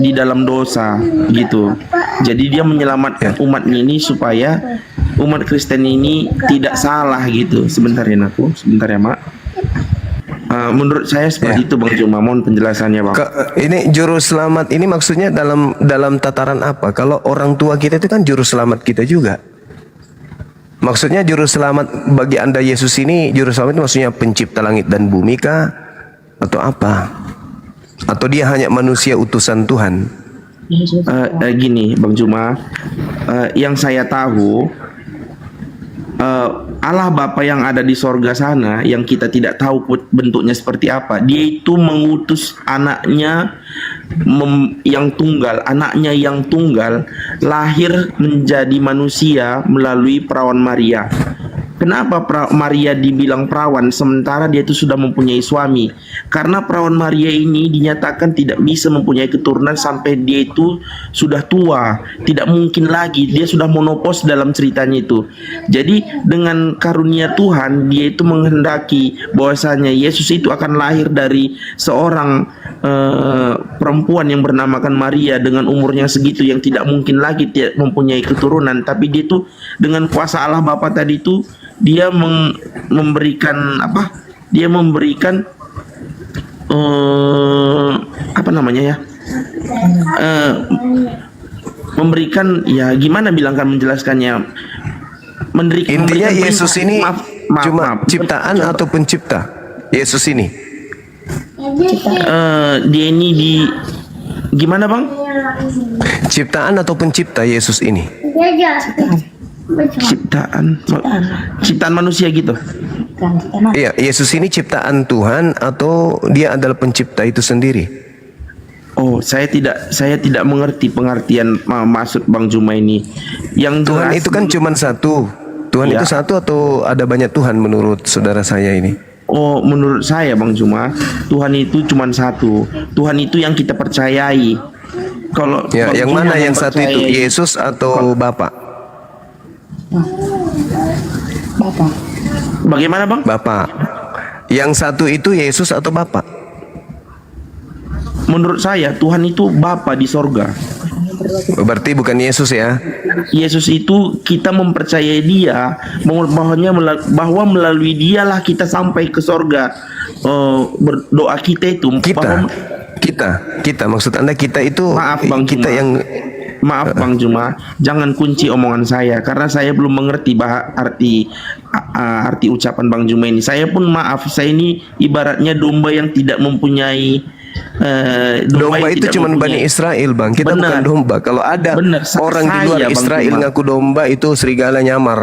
Speaker 5: di dalam dosa gitu. Jadi dia menyelamatkan umat ini supaya umat Kristen ini tidak salah gitu. Sebentar ya Mak. Menurut saya seperti itu Bang Juma, mohon penjelasannya Bang.
Speaker 1: Ini juru selamat ini maksudnya dalam tataran apa? Kalau orang tua kita itu kan juru selamat kita juga. Maksudnya juru selamat bagi Anda Yesus ini, juru selamat itu maksudnya pencipta langit dan bumi kah? Atau apa? Atau dia hanya manusia utusan Tuhan?
Speaker 5: Gini Bang Juma, yang saya tahu Allah Bapa yang ada di sorga sana, yang kita tidak tahu bentuknya seperti apa, dia itu mengutus anaknya anaknya yang tunggal lahir menjadi manusia melalui perawan Maria. Kenapa Maria dibilang perawan sementara dia itu sudah mempunyai suami? Karena perawan Maria ini dinyatakan tidak bisa mempunyai keturunan sampai dia itu sudah tua. Tidak mungkin lagi, dia sudah monopos dalam ceritanya itu. Jadi dengan karunia Tuhan, dia itu menghendaki bahwasanya Yesus itu akan lahir dari seorang perempuan yang bernamakan Maria dengan umurnya segitu, yang tidak mungkin lagi tidak mempunyai keturunan. Tapi dia itu dengan kuasa Allah Bapa tadi itu dia memberikan apa? Dia memberikan apa namanya ya? Memberikan, ya gimana bilangkan menjelaskannya?
Speaker 1: Intinya Yesus ini cuma ciptaan
Speaker 5: Coba.
Speaker 1: atau pencipta? Yesus ini.
Speaker 5: Dia ini gimana bang?
Speaker 1: Ciptaan atau pencipta Yesus ini?
Speaker 5: Ciptaan manusia gitu.
Speaker 1: Iya, Yesus ini ciptaan Tuhan atau dia adalah pencipta itu sendiri?
Speaker 5: Oh, saya tidak mengerti pengertian maksud Bang Juma ini. Yang
Speaker 1: Tuhan
Speaker 5: jelas,
Speaker 1: itu kan cuma satu. Tuhan
Speaker 5: Ya.
Speaker 1: itu satu atau ada banyak Tuhan menurut saudara saya ini?
Speaker 5: oh, menurut saya Bang Juma, Tuhan itu cuma satu. Tuhan itu yang kita percayai. Kalau
Speaker 1: Ya,
Speaker 5: Bang
Speaker 1: yang
Speaker 5: Juma
Speaker 1: mana yang satu itu?
Speaker 5: mempercayai-
Speaker 1: Yesus atau Bapa?
Speaker 5: Bagaimana Bang?
Speaker 1: Bapa. Yang satu itu Yesus atau Bapa?
Speaker 5: Menurut saya Tuhan itu Bapa di sorga.
Speaker 1: Berarti bukan Yesus ya?
Speaker 5: Yesus itu kita mempercayai dia, bahwa melalui dialah kita sampai ke sorga. Berdoa kita itu bahwa-
Speaker 1: Kita maksud Anda kita itu
Speaker 5: Maaf, Bang
Speaker 1: kita
Speaker 5: Juma.
Speaker 1: yang
Speaker 5: Maaf Bang Juma, jangan kunci omongan saya karena saya belum mengerti arti ucapan Bang Juma ini. Saya pun maaf, saya ini ibaratnya domba yang tidak mempunyai
Speaker 1: domba
Speaker 5: yang
Speaker 1: itu
Speaker 5: tidak
Speaker 1: cuma
Speaker 5: mempunyai-
Speaker 1: Bani Israel, Bang. Kita
Speaker 5: Benar.
Speaker 1: bukan domba. Kalau ada
Speaker 5: Benar,
Speaker 1: orang di luar
Speaker 5: saya, Bang
Speaker 1: Israel
Speaker 5: Juma.
Speaker 1: ngaku domba, itu serigala nyamar.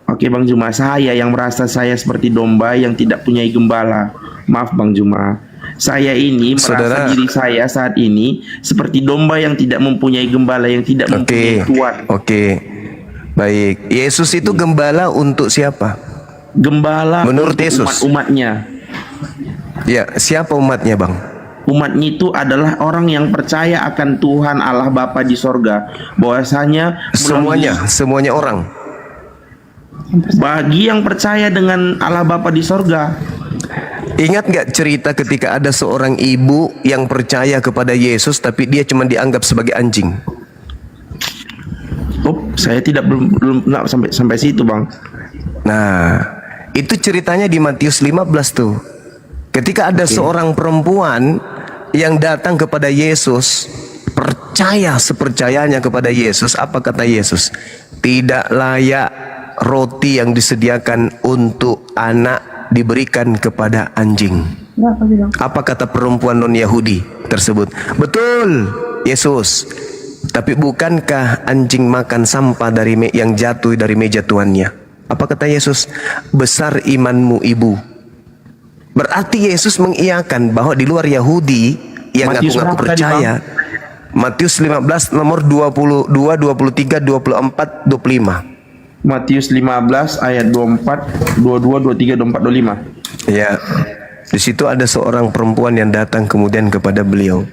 Speaker 5: Oke Bang Juma, saya yang merasa saya seperti domba yang tidak punya gembala. Maaf Bang Juma. Saya ini merasa
Speaker 1: Saudara.
Speaker 5: diri saya saat ini seperti domba yang tidak mempunyai gembala, yang tidak mempunyai tuan.
Speaker 1: Oke. Baik. Yesus itu gembala untuk siapa?
Speaker 5: Gembala
Speaker 1: Menurut
Speaker 5: untuk
Speaker 1: Yesus.
Speaker 5: umat-umatnya.
Speaker 1: Ya, siapa umatnya, Bang?
Speaker 5: Umatnya itu adalah orang yang percaya akan Tuhan Allah Bapa di sorga. Bahwasanya
Speaker 1: Semuanya orang.
Speaker 5: bagi yang percaya dengan Allah Bapa di sorga.
Speaker 1: Ingat nggak cerita ketika ada seorang ibu yang percaya kepada Yesus tapi dia cuma dianggap sebagai anjing?
Speaker 5: Oh, saya belum sampai situ, Bang.
Speaker 1: Nah, itu ceritanya di Matius 15 tuh. Ketika ada seorang perempuan yang datang kepada Yesus, percaya sepercayanya kepada Yesus, apa kata Yesus? Tidak layak roti yang disediakan untuk anak diberikan kepada anjing. Apa kata perempuan non-Yahudi tersebut? Betul, Yesus. Tapi bukankah anjing makan sampah yang jatuh dari meja tuannya? Apa kata Yesus? Besar imanmu ibu. Berarti Yesus mengiyakan bahwa di luar Yahudi yang
Speaker 5: Matius
Speaker 1: ngaku-ngaku
Speaker 5: berapa tadi,
Speaker 1: percaya. Matius 15 nomor 22, 23, 24, 25.
Speaker 5: Matius 15 ayat 24, 22, 23, 24, 25.
Speaker 1: Ya. Di situ ada seorang perempuan yang datang kemudian kepada beliau.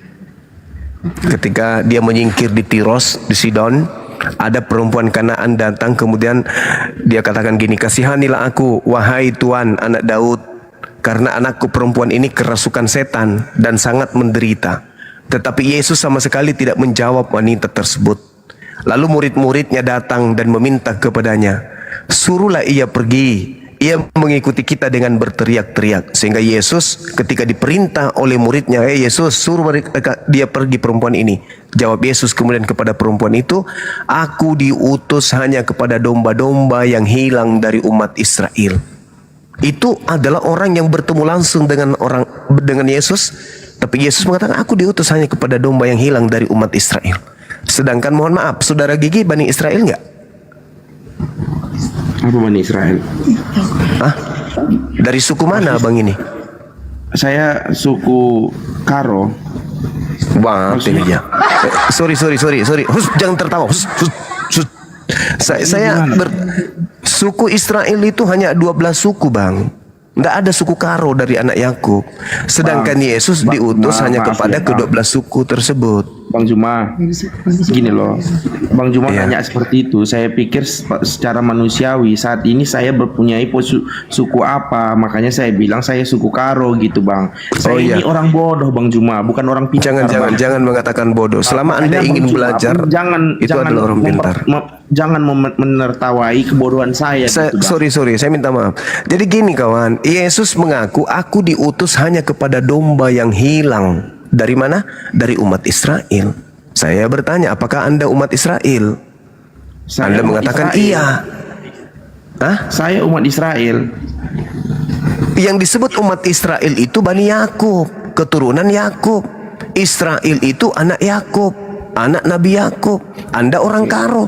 Speaker 1: Ketika dia menyingkir di Tiros, di Sidon, ada perempuan Kanaan datang kemudian dia katakan gini, kasihanilah aku wahai Tuan anak Daud, karena anakku perempuan ini kerasukan setan dan sangat menderita. Tetapi Yesus sama sekali tidak menjawab wanita tersebut. Lalu murid-muridnya datang dan meminta kepadanya, suruhlah ia pergi. Ia mengikuti kita dengan berteriak-teriak. Sehingga Yesus ketika diperintah oleh muridnya, Yesus suruh dia pergi perempuan ini. Jawab Yesus kemudian kepada perempuan itu, aku diutus hanya kepada domba-domba yang hilang dari umat Israel. Itu adalah orang yang bertemu langsung dengan Yesus. Tapi Yesus mengatakan, aku diutus hanya kepada domba yang hilang dari umat Israel. Sedangkan mohon maaf, saudara Gigi Bani Israel enggak?
Speaker 5: Apa Bani Israel?
Speaker 1: Hah? Dari suku mana abang ini?
Speaker 5: Saya suku Karo.
Speaker 1: Wah, ini dia. Sorry. Hus, jangan tertawa. Hus. Suku Israel itu hanya 12 suku, Bang. Tidak ada suku Karo dari anak Yakub. Sedangkan Yesus diutus hanya kepada ke-12 suku tersebut.
Speaker 5: Bang Juma, gini loh, Bang Juma
Speaker 1: Iya.
Speaker 5: tanya seperti itu. Saya pikir secara manusiawi saat ini saya mempunyai suku apa, makanya saya bilang saya suku Karo gitu, Bang. Saya ini orang bodoh, Bang Juma, bukan orang pintar.
Speaker 1: Jangan mengatakan bodoh. Selama Anda
Speaker 5: Makanya,
Speaker 1: ingin
Speaker 5: Bang Juma,
Speaker 1: belajar, itu adalah orang pintar.
Speaker 5: Jangan menertawai kebodohan saya. Gitu, Bang.
Speaker 1: Sorry, saya minta maaf. Jadi gini kawan, Yesus mengaku, aku diutus hanya kepada domba yang hilang. Dari mana? Dari umat Israel. Saya bertanya, apakah Anda umat Israel? Anda mengatakan iya. Hah?
Speaker 5: Saya umat Israel.
Speaker 1: Yang disebut umat Israel itu Bani Yakub, keturunan Yakub. Israel itu anak Yakub, anak Nabi Yakub. Anda orang Karo.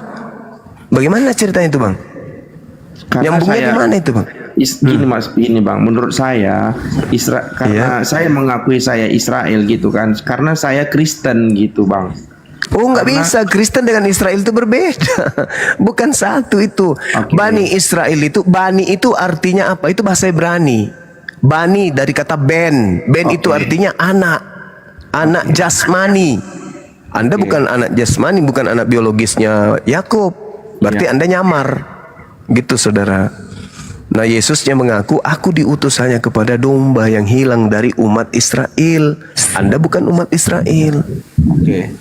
Speaker 1: Bagaimana ceritanya itu, Bang? Nyambungnya di mana itu, Bang?
Speaker 5: Gini Mas, ini Bang, menurut saya karena saya mengakui saya Israel gitu kan, karena saya Kristen gitu, Bang.
Speaker 1: Oh, nggak bisa. Kristen dengan Israel itu berbeda. Bukan satu itu. Bani Israel itu, Bani itu artinya apa? Itu bahasa Ibrani. Bani dari kata Ben. Ben itu artinya anak. Anak jasmani. Anda bukan anak jasmani, bukan anak biologisnya Yakub. Berarti Anda nyamar. Gitu, saudara. Nah, Yesusnya mengaku, aku diutus hanya kepada domba yang hilang dari umat Israel. Anda bukan umat Israel.
Speaker 5: Oke.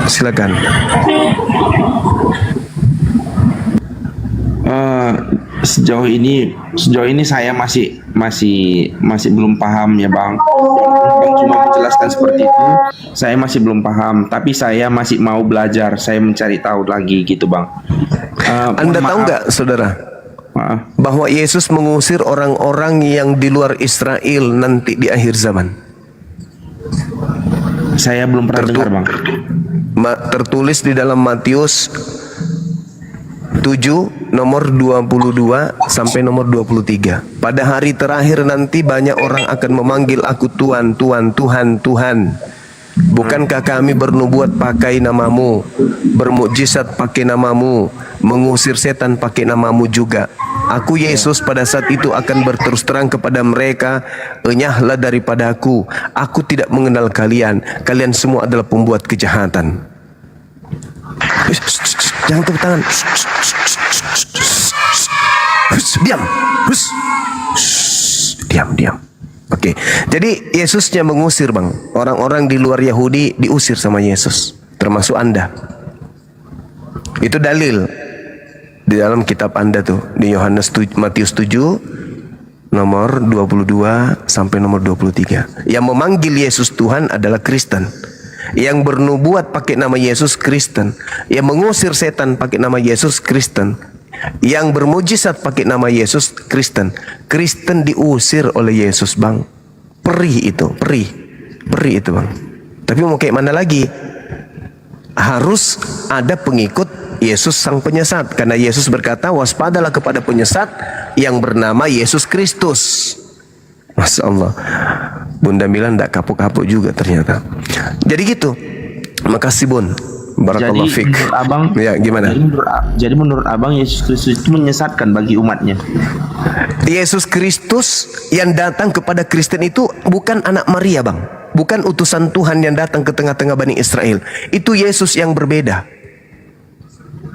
Speaker 1: Silakan.
Speaker 5: Sejauh ini saya masih belum paham ya, Bang. Bang cuma menjelaskan seperti itu, saya masih belum paham. Tapi saya masih mau belajar, saya mencari tahu lagi gitu, Bang.
Speaker 1: Anda tahu nggak, saudara? Bahwa Yesus mengusir orang-orang yang di luar Israel nanti di akhir zaman.
Speaker 5: Saya belum pernah dengar, Bang.
Speaker 1: Tertulis di dalam Matius 7 nomor 22 sampai nomor 23. Pada hari terakhir nanti banyak orang akan memanggil aku Tuhan, Tuhan, Tuhan, Tuhan. Bukankah kami bernubuat pakai namamu, bermukjizat pakai namamu, mengusir setan pakai namamu juga? Aku Yesus pada saat itu akan berterus terang kepada mereka, enyahlah daripada aku tidak mengenal kalian, kalian semua adalah pembuat kejahatan. Jangan tepuk tangan. Diam. Diam. Oke, jadi Yesusnya mengusir, Bang. Orang-orang di luar Yahudi diusir sama Yesus, termasuk Anda. Itu dalil di dalam kitab Anda tuh, di Matius 7 nomor 22 sampai nomor 23. Yang memanggil Yesus Tuhan adalah Kristen. Yang bernubuat pakai nama Yesus Kristen. Yang mengusir setan pakai nama Yesus Kristen. Yang bermujizat pakai nama Yesus Kristen. Kristen diusir oleh Yesus, Bang. Perih itu, perih itu, Bang. Tapi mau kayak mana lagi? Harus ada pengikut Yesus sang penyesat, karena Yesus berkata, waspadalah kepada penyesat yang bernama Yesus Kristus. Masya Allah, Bunda Mila ndak kapok-kapok juga ternyata. Jadi gitu. Makasih, Bun. Barakallahu fiik.
Speaker 5: Menurut Abang,
Speaker 1: ya gimana?
Speaker 5: Jadi menurut Abang Yesus Kristus itu menyesatkan bagi umatnya.
Speaker 1: Yesus Kristus yang datang kepada Kristen itu bukan anak Maria, Bang. Bukan utusan Tuhan yang datang ke tengah-tengah Bani Israel. Itu Yesus yang berbeda.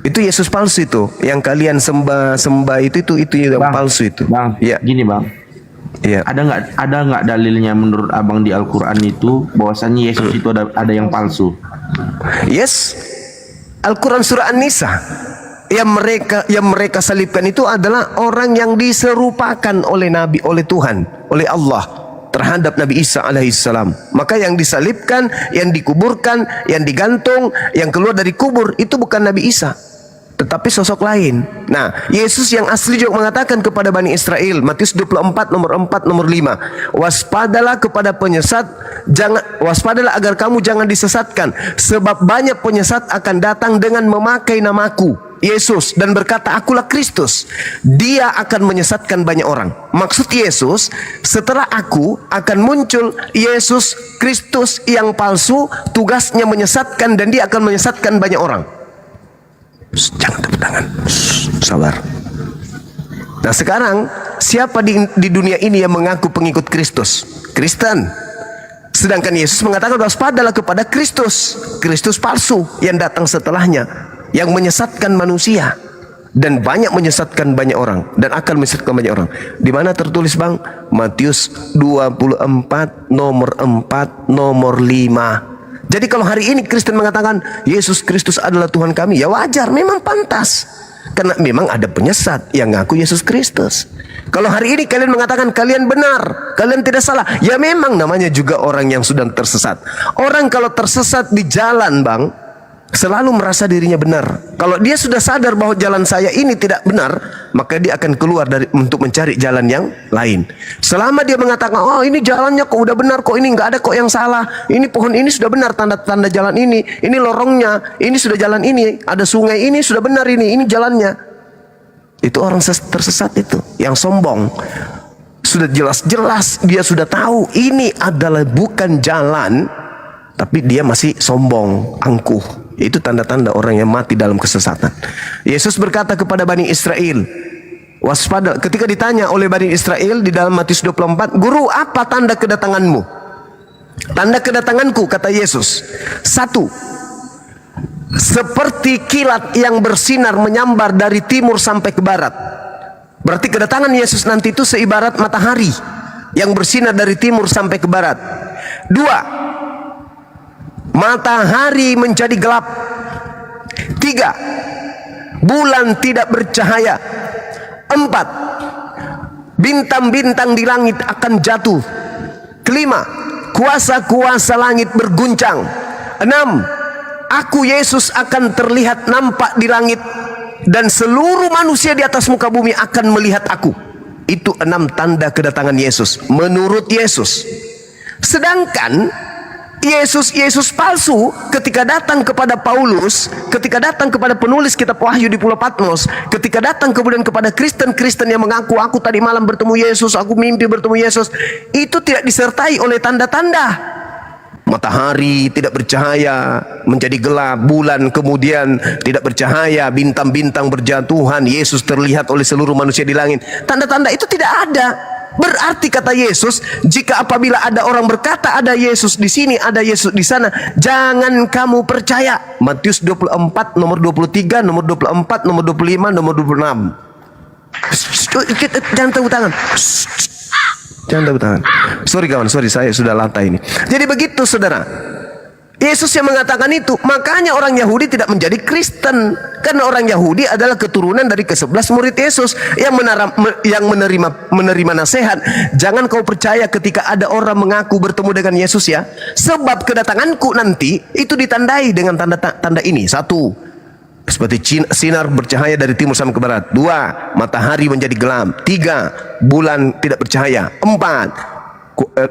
Speaker 1: Itu Yesus palsu itu. Yang kalian sembah itu yang
Speaker 5: Bang,
Speaker 1: palsu itu.
Speaker 5: Bang,
Speaker 1: ya.
Speaker 5: Gini, Bang.
Speaker 1: Ya.
Speaker 5: Ada nggak dalilnya menurut Abang di Al-Quran itu bahwasannya Yesus itu ada yang palsu?
Speaker 1: Yes. Al-Quran surah An-Nisa yang mereka salibkan itu adalah orang yang diserupakan oleh Nabi, oleh Tuhan, oleh Allah terhadap Nabi Isa alaihissalam. Maka yang disalibkan, yang dikuburkan, yang digantung, yang keluar dari kubur itu bukan Nabi Isa, tetapi sosok lain. Nah, Yesus yang asli juga mengatakan kepada Bani Israel, Matius 24 nomor 4 nomor 5, waspadalah kepada penyesat, waspadalah agar kamu jangan disesatkan, sebab banyak penyesat akan datang dengan memakai namaku, Yesus, dan berkata akulah Kristus. Dia akan menyesatkan banyak orang. Maksud Yesus, setelah aku akan muncul Yesus Kristus yang palsu, tugasnya menyesatkan dan dia akan menyesatkan banyak orang. Jangan tepuk tangan. Sabar. Nah sekarang siapa di dunia ini yang mengaku pengikut Kristus? Kristen. Sedangkan Yesus mengatakan waspadalah kepada Kristus, Kristus palsu yang datang setelahnya, yang menyesatkan manusia dan banyak menyesatkan banyak orang dan akan menyesatkan banyak orang. Di mana tertulis bang? Matius 24 nomor 4 nomor 5. Jadi kalau hari ini Kristen mengatakan Yesus Kristus adalah Tuhan kami, ya wajar, memang pantas. Karena memang ada penyesat yang ngaku Yesus Kristus. Kalau hari ini kalian mengatakan kalian benar, kalian tidak salah, ya memang namanya juga orang yang sudah tersesat. Orang kalau tersesat di jalan bang, selalu merasa dirinya benar. Kalau dia sudah sadar bahwa jalan saya ini tidak benar, maka dia akan keluar untuk mencari jalan yang lain. Selama dia mengatakan, oh ini jalannya kok udah benar, kok ini nggak ada kok yang salah, ini pohon ini sudah benar, tanda-tanda jalan ini lorongnya, ini sudah jalan ini, ada sungai ini sudah benar, ini jalannya. Itu orang tersesat itu, yang sombong. Sudah jelas-jelas dia sudah tahu ini adalah bukan jalan, tapi dia masih sombong, angkuh. Itu tanda-tanda orang yang mati dalam kesesatan. Yesus berkata kepada Bani Israel, waspada. Ketika ditanya oleh Bani Israel di dalam Matius 24, Guru, apa tanda kedatanganmu? Tanda kedatanganku, kata Yesus, 1, seperti kilat yang bersinar menyambar dari timur sampai ke barat. Berarti kedatangan Yesus nanti itu seibarat matahari yang bersinar dari timur sampai ke barat. 2, matahari menjadi gelap. 3, bulan tidak bercahaya. 4, bintang-bintang di langit akan jatuh. 5, kuasa-kuasa langit berguncang. 6, aku Yesus akan terlihat nampak di langit dan seluruh manusia di atas muka bumi akan melihat aku. Itu 6 tanda kedatangan Yesus menurut Yesus. Sedangkan Yesus palsu ketika datang kepada Paulus, ketika datang kepada penulis kitab Wahyu di Pulau Patmos, ketika datang kemudian kepada Kristen-Kristen yang mengaku aku tadi malam bertemu Yesus, aku mimpi bertemu Yesus, itu tidak disertai oleh tanda-tanda. Matahari tidak bercahaya, menjadi gelap, bulan kemudian tidak bercahaya, bintang-bintang berjatuhan, Yesus terlihat oleh seluruh manusia di langit. Tanda-tanda itu tidak ada. Berarti kata Yesus, jika apabila ada orang berkata ada Yesus di sini, ada Yesus di sana, jangan kamu percaya. Matius 24 nomor 23, nomor 24, nomor 25, nomor 26. Jangan tepuk tangan. Jangan tepuk tangan. Sorry kawan, sorry saya sudah lantai ini. Jadi begitu saudara, Yesus yang mengatakan itu. Makanya orang Yahudi tidak menjadi Kristen, karena orang Yahudi adalah keturunan dari ke-11 murid Yesus yang menerima nasihat. Jangan kau percaya ketika ada orang mengaku bertemu dengan Yesus ya, sebab kedatanganku nanti itu ditandai dengan tanda-tanda ini. 1, seperti sinar bercahaya dari timur sampai ke barat. 2, matahari menjadi gelap. 3, bulan tidak bercahaya. 4,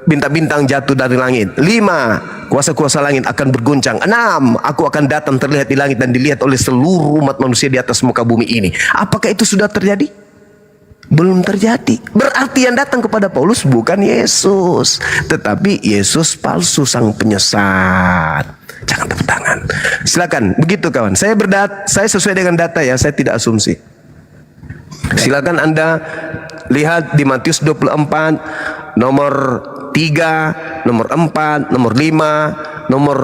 Speaker 1: bintang-bintang jatuh dari langit. 5, kuasa-kuasa langit akan berguncang. 6, aku akan datang terlihat di langit dan dilihat oleh seluruh umat manusia di atas muka bumi ini. Apakah itu sudah terjadi? Belum terjadi. Berarti yang datang kepada Paulus bukan Yesus, tetapi Yesus palsu, sang penyesat. Jangan tepuk tangan. Silakan, begitu kawan. Saya sesuai dengan data ya, saya tidak asumsi. Silakan Anda lihat di Matius 24 nomor 3, nomor 4, nomor 5, nomor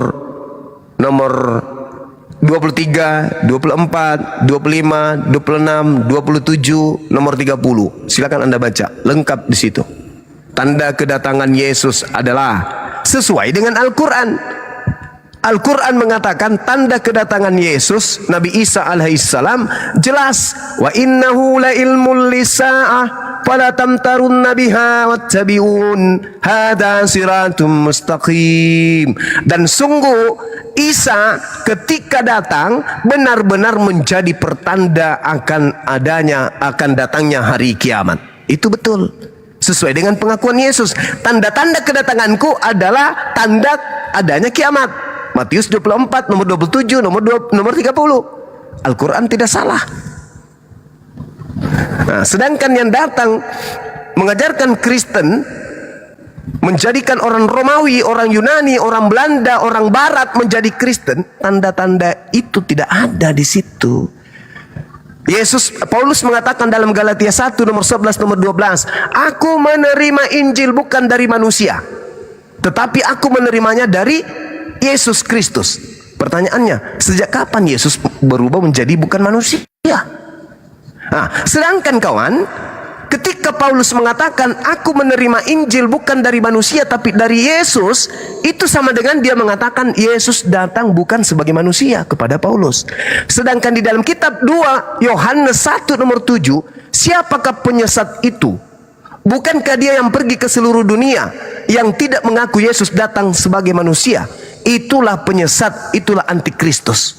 Speaker 1: 23, 24, 25, 26, 27, nomor 30. Silakan Anda baca lengkap di situ. Tanda kedatangan Yesus adalah sesuai dengan Al-Qur'an. Al-Quran mengatakan tanda kedatangan Yesus, Nabi Isa alaihissalam, jelas. Wa innahu la ilmul lisa'ah fala tamtarunna biha wattabi'un hadha siratum mustaqim. Dan sungguh Isa ketika datang benar-benar menjadi pertanda akan datangnya hari kiamat. Itu betul. Sesuai dengan pengakuan Yesus. Tanda-tanda kedatanganku adalah tanda adanya kiamat. Matius 24, nomor 27, nomor 30. Al-Quran tidak salah. Nah, sedangkan yang datang mengajarkan Kristen, menjadikan orang Romawi, orang Yunani, orang Belanda, orang Barat menjadi Kristen, tanda-tanda itu tidak ada di situ. Paulus mengatakan dalam Galatia 1 nomor 11 nomor 12, aku menerima Injil bukan dari manusia, tetapi aku menerimanya dari Yesus Kristus. Pertanyaannya, sejak kapan Yesus berubah menjadi bukan manusia? Nah, sedangkan kawan, ketika Paulus mengatakan aku menerima Injil bukan dari manusia tapi dari Yesus, itu sama dengan dia mengatakan Yesus datang bukan sebagai manusia kepada Paulus. Sedangkan di dalam kitab 2 Yohanes 1 nomor 7, siapakah penyesat itu? Bukankah dia yang pergi ke seluruh dunia yang tidak mengaku Yesus datang sebagai manusia? Itulah penyesat, itulah antikristus.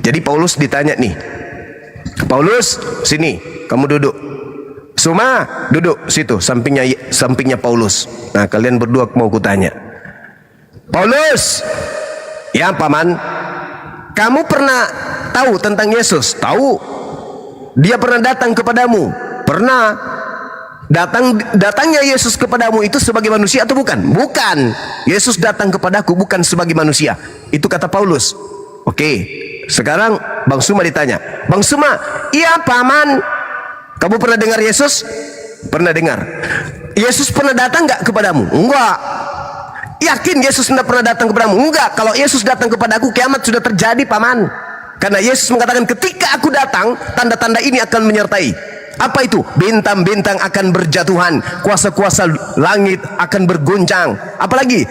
Speaker 1: Jadi Paulus ditanya nih, Paulus, sini, kamu duduk. Suma, duduk situ, sampingnya Paulus. Nah, kalian berdua mau kutanya. Paulus, ya paman, kamu pernah tahu tentang Yesus? Tahu. Dia pernah datang kepadamu? Pernah. Datangnya Yesus kepadamu itu sebagai manusia atau bukan? Bukan. Yesus datang kepadaku bukan sebagai manusia. Itu kata Paulus. Oke. Sekarang Bang Suma ditanya. Bang Suma, iya paman, kamu pernah dengar Yesus? Pernah dengar. Yesus pernah datang nggak kepadamu? Enggak. Yakin Yesus tidak pernah datang kepadamu? Enggak. Kalau Yesus datang kepadaku, kiamat sudah terjadi paman. Karena Yesus mengatakan ketika aku datang, tanda-tanda ini akan menyertai. Apa itu? Bintang-bintang akan berjatuhan, kuasa-kuasa langit akan berguncang. Apalagi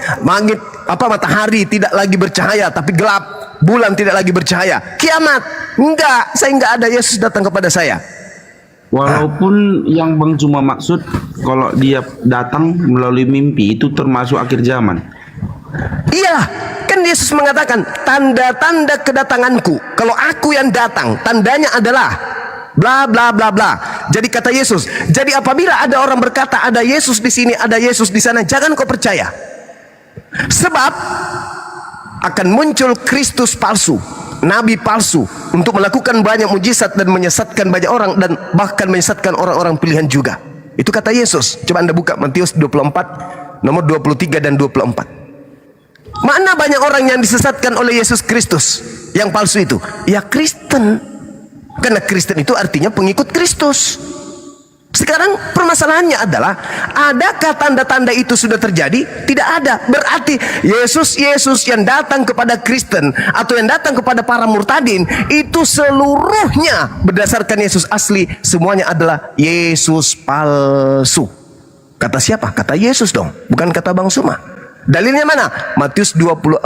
Speaker 1: matahari tidak lagi bercahaya tapi gelap, bulan tidak lagi bercahaya. Kiamat enggak, saya enggak ada Yesus datang kepada saya.
Speaker 5: Walaupun yang Bang cuma maksud kalau dia datang melalui mimpi itu termasuk akhir zaman.
Speaker 1: Iya, kan Yesus mengatakan tanda-tanda kedatanganku. Kalau aku yang datang, tandanya adalah bla bla bla bla. Jadi kata Yesus, jadi apabila ada orang berkata ada Yesus di sini, ada Yesus di sana, jangan kau percaya. Sebab akan muncul Kristus palsu, nabi palsu untuk melakukan banyak mujizat dan menyesatkan banyak orang dan bahkan menyesatkan orang-orang pilihan juga. Itu kata Yesus. Coba Anda buka Matius 24 nomor 23 dan 24. Mana banyak orang yang disesatkan oleh Yesus Kristus yang palsu itu? Ya Kristen. Karena Kristen itu artinya pengikut Kristus. Sekarang permasalahannya adalah, adakah tanda-tanda itu sudah terjadi? Tidak ada. Berarti Yesus yang datang kepada Kristen atau yang datang kepada para murtadin itu seluruhnya berdasarkan Yesus asli, semuanya adalah Yesus palsu. Kata siapa? Kata Yesus dong, bukan kata Bang Suma. Dalilnya mana? Matius 24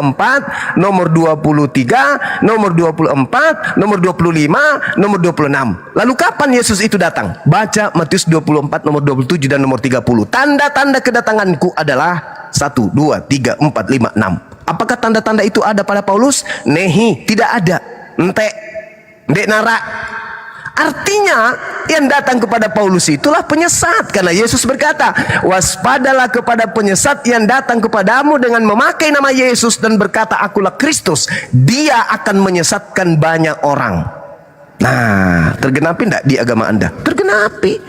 Speaker 1: nomor 23, nomor 24, nomor 25, nomor 26. Lalu kapan Yesus itu datang? Baca Matius 24 nomor 27 dan nomor 30. Tanda-tanda kedatanganku adalah 1, 2, 3, 4, 5, 6. Apakah tanda-tanda itu ada pada Paulus? Nehi, tidak ada. Ndek nara. Artinya yang datang kepada Paulus itulah penyesat. Karena Yesus berkata, waspadalah kepada penyesat yang datang kepadamu dengan memakai nama Yesus dan berkata akulah Kristus. Dia akan menyesatkan banyak orang. Nah, tergenapi enggak di agama Anda? Tergenapi.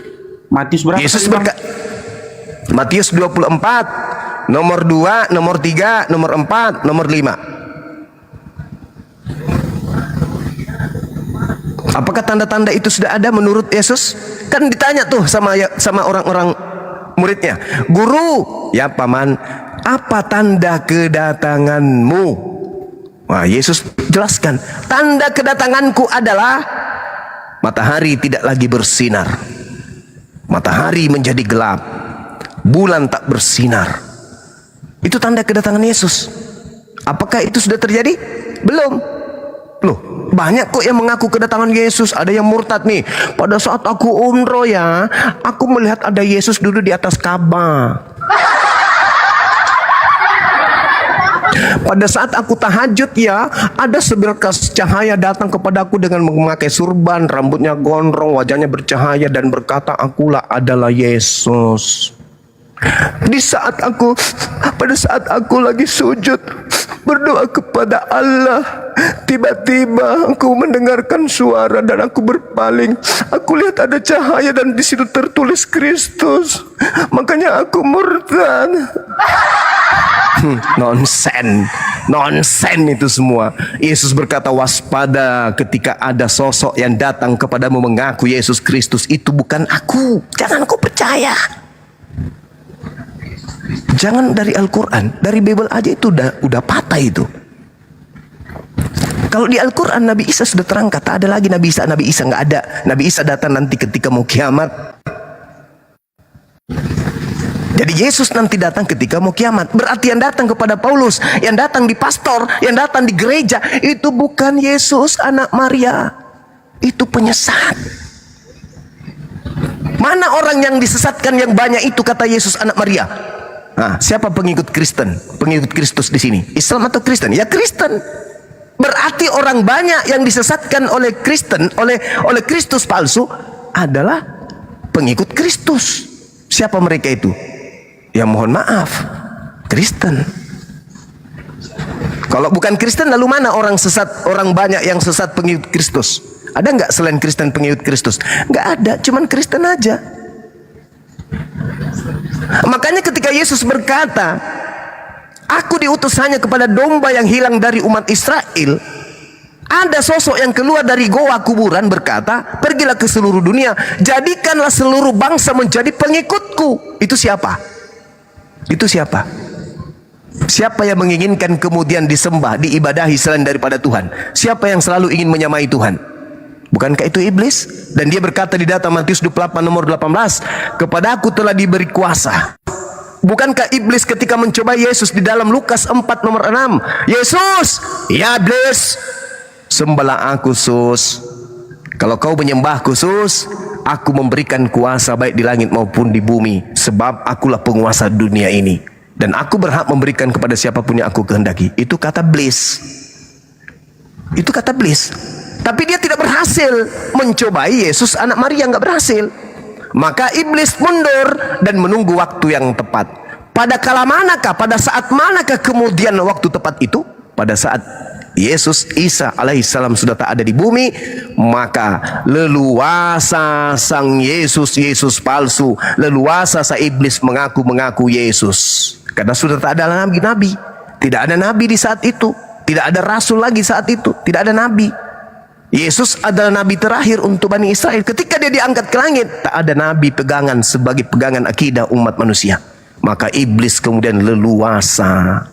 Speaker 5: Matius berapa?
Speaker 1: Yesus berkata, Matius 24 nomor 2, nomor 3, nomor 4, nomor 5. Apakah tanda-tanda itu sudah ada menurut Yesus? Kan ditanya tuh sama orang-orang muridnya. Guru, ya paman, apa tanda kedatanganmu? Wah, Yesus jelaskan, tanda kedatanganku adalah matahari tidak lagi bersinar, matahari menjadi gelap, bulan tak bersinar. Itu tanda kedatangan Yesus. Apakah itu sudah terjadi? Belum. Loh, banyak kok yang mengaku kedatangan Yesus. Ada yang murtad nih. Pada saat aku umroh ya, aku melihat ada Yesus duduk di atas Ka'bah. Pada saat aku tahajud ya, ada seberkas cahaya datang kepadaku dengan memakai surban, rambutnya gondrong, wajahnya bercahaya dan berkata, akulah adalah Yesus. Pada saat aku lagi sujud berdoa kepada Allah, tiba-tiba aku mendengarkan suara dan aku berpaling. Aku lihat ada cahaya dan di situ tertulis Kristus. Makanya aku murtad. Nonsen. Nonsen itu semua. Yesus berkata, waspada ketika ada sosok yang datang kepadamu mengaku Yesus Kristus, itu bukan aku. Jangan kau percaya. Jangan dari Al-Quran, dari Bible aja itu udah patah itu. Kalau di Al-Quran Nabi Isa sudah terangkat, tak ada lagi Nabi Isa nggak ada. Nabi Isa datang nanti ketika mau kiamat. Jadi Yesus nanti datang ketika mau kiamat. Berarti yang datang kepada Paulus, yang datang di pastor, yang datang di gereja, itu bukan Yesus anak Maria. Itu penyesat. Mana orang yang disesatkan yang banyak itu kata Yesus anak Maria? Nah, siapa pengikut Kristen? Pengikut Kristus di sini? Islam atau Kristen? Ya Kristen. Berarti orang banyak yang disesatkan oleh Kristen, oleh Kristus palsu adalah pengikut Kristus. Siapa mereka itu? Ya mohon maaf, Kristen. Kalau bukan Kristen, lalu mana orang sesat, orang banyak yang sesat pengikut Kristus? Ada nggak selain Kristen pengikut Kristus? Nggak ada, cuman Kristen aja. Makanya ketika Yesus berkata, aku diutus hanya kepada domba yang hilang dari umat Israel, ada sosok yang keluar dari goa kuburan berkata, pergilah ke seluruh dunia, jadikanlah seluruh bangsa menjadi pengikutku. Itu siapa? Itu siapa? Siapa yang menginginkan kemudian disembah, diibadahi selain daripada Tuhan? Siapa yang selalu ingin menyamai Tuhan? Bukankah itu iblis? Dan dia berkata di data Matius 28 nomor 18, kepada aku telah diberi kuasa. Bukankah iblis ketika mencoba Yesus di dalam Lukas 4 nomor 6, Yesus, ya iblis, sembahlah aku sus. Kalau kau menyembahku sus, aku memberikan kuasa baik di langit maupun di bumi, sebab akulah penguasa dunia ini, dan aku berhak memberikan kepada siapapun yang aku kehendaki. Itu kata iblis. Itu kata iblis. Tapi dia tidak berhasil mencobai Yesus anak Maria, nggak berhasil. Maka iblis mundur dan menunggu waktu yang tepat. Pada kala manakah, pada saat manakah kemudian waktu tepat itu? Pada saat Yesus Isa alaihissalam sudah tak ada di bumi, maka leluasa sang Yesus palsu, leluasa sang iblis mengaku Yesus, karena sudah tak ada nabi-nabi. Tidak ada nabi di saat itu, tidak ada rasul lagi saat itu, tidak ada nabi. Yesus adalah nabi terakhir untuk Bani Israel. Ketika dia diangkat ke langit, tak ada nabi pegangan sebagai pegangan akidah umat manusia. Maka iblis kemudian leluasa.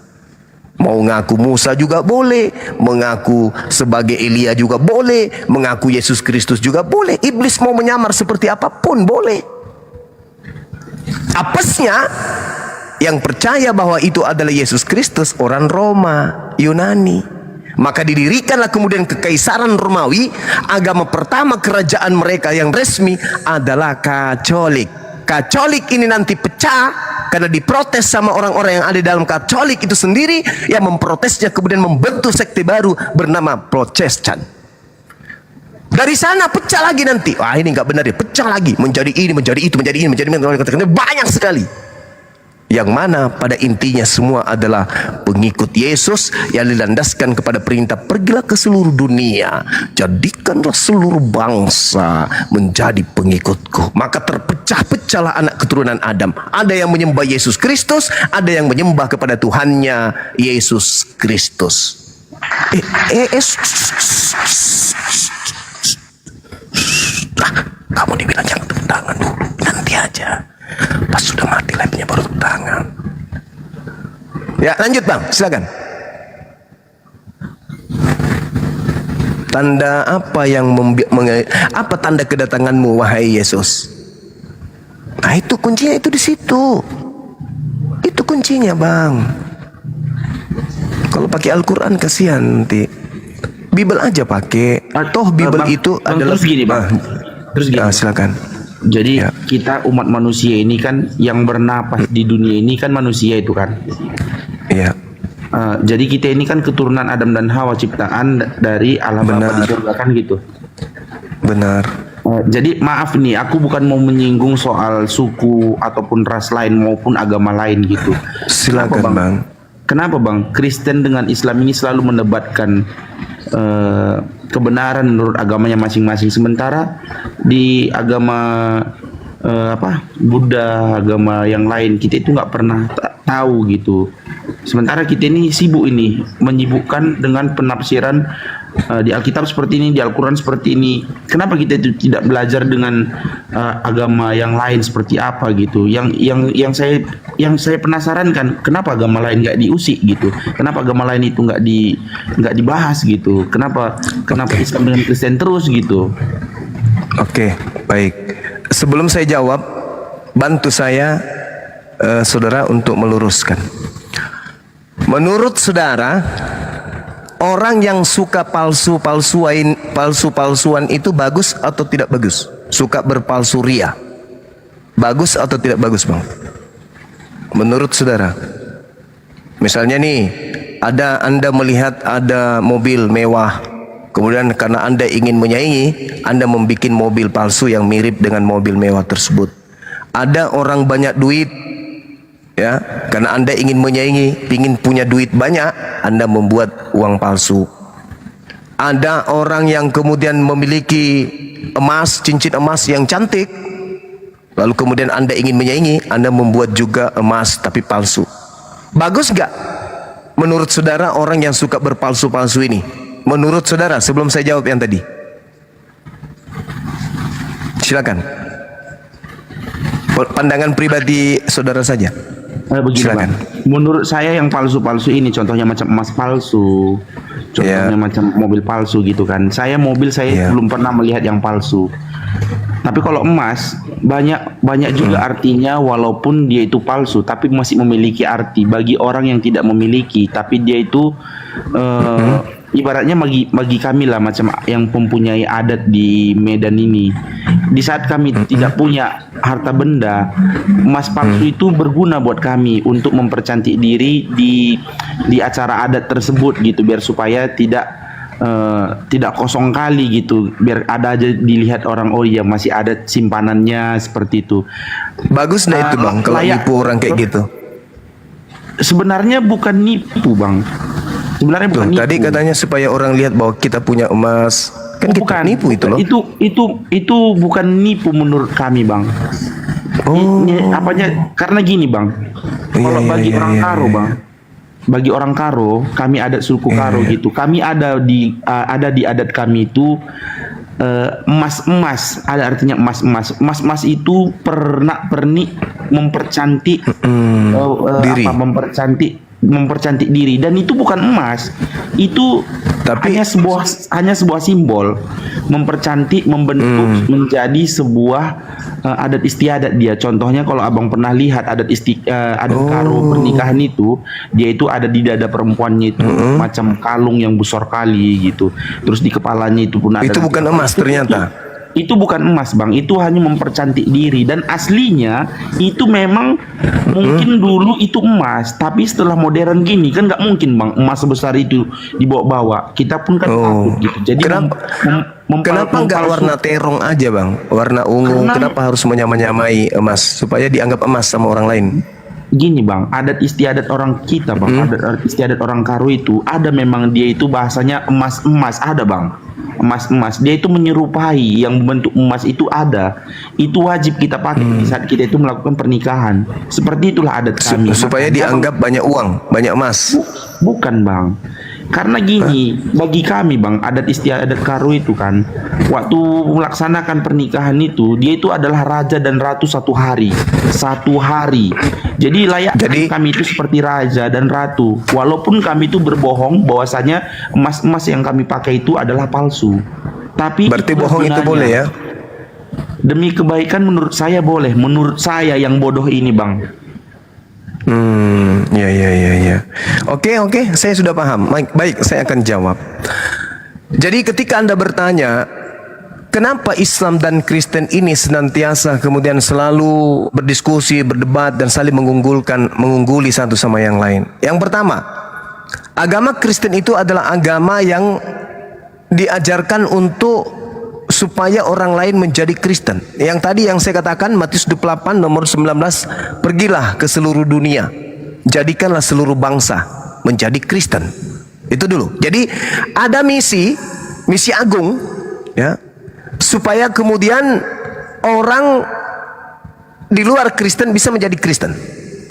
Speaker 1: Mau ngaku Musa juga boleh, mengaku sebagai Elia juga boleh, mengaku Yesus Kristus juga boleh. Iblis mau menyamar seperti apapun boleh. Apesnya yang percaya bahwa itu adalah Yesus Kristus orang Roma, Yunani. Maka didirikanlah kemudian kekaisaran Romawi. Agama pertama kerajaan mereka yang resmi adalah Katolik. Katolik ini nanti pecah karena diprotes sama orang-orang yang ada dalam Katolik itu sendiri, yang memprotesnya kemudian membentuk sekte baru bernama Protestan. Dari sana pecah lagi nanti. Wah, ini nggak benar ya, pecah lagi menjadi ini, menjadi itu, menjadi ini, menjadi ini, banyak sekali. Yang mana pada intinya semua adalah pengikut Yesus yang dilandaskan kepada perintah pergilah ke seluruh dunia, jadikanlah seluruh bangsa menjadi pengikutku. Maka terpecah-pecahlah anak keturunan Adam. Ada yang menyembah Yesus Kristus, ada yang menyembah kepada Tuhannya Yesus Kristus. Kamu dibilang jangan tepuk tangan dulu, nanti aja. Pas sudah mati labnya baru tepuk tangan. Ya lanjut bang, silakan. Tanda apa yang apa tanda kedatanganmu wahai Yesus? Nah itu kuncinya, itu di situ. Itu kuncinya bang. Kalau pakai Al-Quran kasihan nanti. Bible aja pakai. Toh Bible bang, itu bang, adalah.
Speaker 5: Terus gini bang. Terus gini.
Speaker 1: Silakan.
Speaker 5: Jadi
Speaker 1: ya,
Speaker 5: kita umat manusia ini kan yang bernapas di dunia ini kan manusia itu kan.
Speaker 1: Iya.
Speaker 5: Jadi kita ini kan keturunan Adam dan Hawa, ciptaan dari Allah Bapa di surga kan gitu.
Speaker 1: Benar.
Speaker 5: Jadi maaf nih, aku bukan mau menyinggung soal suku ataupun ras lain maupun agama lain gitu.
Speaker 1: Silakan
Speaker 5: Kenapa,
Speaker 1: bang?
Speaker 5: Kenapa bang? Kristen dengan Islam ini selalu mendebatkan kebenaran menurut agamanya masing-masing, sementara di agama Buddha, agama yang lain, kita itu nggak pernah tahu gitu. Sementara kita ini sibuk ini menyibukkan dengan penafsiran di Alkitab seperti ini, di Al-Quran seperti ini. Kenapa kita itu tidak belajar dengan agama yang lain seperti apa gitu? Yang saya penasaran kan, kenapa agama lain nggak diusik gitu? Kenapa agama lain itu nggak dibahas gitu? Kenapa Islam dengan Kristen terus gitu?
Speaker 1: Oke, baik. Sebelum saya jawab, bantu saya saudara untuk meluruskan. Menurut saudara, orang yang suka palsu-palsuan itu bagus atau tidak bagus? Suka berpalsu ria, bagus atau tidak bagus, Bang? Menurut saudara, misalnya nih, Anda melihat ada mobil mewah, kemudian karena Anda ingin menyaingi, Anda membuat mobil palsu yang mirip dengan mobil mewah tersebut. Ada orang banyak duit, ya, karena Anda ingin menyaingi, ingin punya duit banyak, Anda membuat uang palsu. Ada orang yang kemudian memiliki emas, cincin emas yang cantik, lalu kemudian Anda ingin menyaingi, Anda membuat juga emas tapi palsu. Bagus gak menurut saudara orang yang suka berpalsu-palsu ini? Menurut saudara, sebelum saya jawab yang tadi, silakan. Pandangan pribadi saudara saja.
Speaker 5: Begini,
Speaker 1: Silakan.
Speaker 5: Bang. Menurut saya yang palsu-palsu ini, contohnya macam emas palsu, contohnya macam mobil palsu gitu kan. Mobil saya belum pernah melihat yang palsu. Tapi kalau emas banyak juga artinya, walaupun dia itu palsu, tapi masih memiliki arti bagi orang yang tidak memiliki. Tapi dia itu ibaratnya bagi kami lah, macam yang mempunyai adat di Medan ini. Di saat kami tidak punya harta benda, emas palsu itu berguna buat kami untuk mempercantik diri di acara adat tersebut gitu, biar supaya tidak kosong kali gitu, biar ada aja dilihat orang, oh iya masih ada simpanannya seperti itu.
Speaker 1: Bagus nah itu, Bang, kalau nipu orang kayak gitu.
Speaker 5: Sebenarnya bukan nipu, Bang. Sebenarnya bukan nipu.
Speaker 1: Tadi katanya supaya orang lihat bahwa kita punya emas. Kan kita nipu itu loh.
Speaker 5: Itu bukan nipu menurut kami, Bang. Karena gini, Bang. Kalau bagi orang Karo, Bang. Bagi orang Karo, kami adat suku Karo gitu. Kami ada di adat kami itu emas-emas, ada artinya emas-emas. Emas-emas itu pernik mempercantik
Speaker 1: diri.
Speaker 5: Mempercantik diri, dan itu bukan emas, itu hanya sebuah simbol mempercantik, membentuk menjadi sebuah adat istiadat dia. Contohnya kalau abang pernah lihat adat Karo pernikahan itu, dia itu ada di dada perempuannya itu macam kalung yang besar kali gitu, terus di kepalanya itu pun ada.
Speaker 1: Itu bukan emas ternyata.
Speaker 5: Itu bukan emas, Bang. Itu hanya mempercantik diri, dan aslinya itu memang mungkin dulu itu emas, tapi setelah modern gini kan nggak mungkin, Bang, emas sebesar itu dibawa-bawa. Kita pun kan takut gitu. Jadi
Speaker 1: kenapa nggak warna terong aja, Bang? Warna ungu. Kenapa harus menyamai emas supaya dianggap emas sama orang lain?
Speaker 5: Gini, Bang, adat istiadat orang kita, Bang, adat istiadat orang Karo itu ada, memang dia itu bahasanya emas-emas, ada, Bang. Emas-emas, dia itu menyerupai yang bentuk emas itu ada. Itu wajib kita pakai di saat kita itu melakukan pernikahan. Seperti itulah adat kami.
Speaker 1: Supaya dianggap banyak uang, banyak emas.
Speaker 5: Bukan, Bang. Karena gini, bagi kami, Bang, adat istiadat Karo itu kan, waktu melaksanakan pernikahan itu, dia itu adalah raja dan ratu satu hari. Jadi kami itu seperti raja dan ratu. Walaupun kami itu berbohong bahwasanya emas-emas yang kami pakai itu adalah palsu. Tapi
Speaker 1: berarti bohong itu boleh ya?
Speaker 5: Demi kebaikan menurut saya boleh. Menurut saya yang bodoh ini, Bang.
Speaker 1: Ya. Oke, saya sudah paham. Baik, saya akan jawab. Jadi ketika Anda bertanya, kenapa Islam dan Kristen ini senantiasa kemudian selalu berdiskusi, berdebat, dan saling mengungguli satu sama yang lain? Yang pertama, agama Kristen itu adalah agama yang diajarkan untuk supaya orang lain menjadi Kristen. Yang tadi yang saya katakan, Matius 28 nomor 19, pergilah ke seluruh dunia, jadikanlah seluruh bangsa menjadi Kristen. Itu dulu. Jadi ada misi agung, ya, supaya kemudian orang di luar Kristen bisa menjadi Kristen.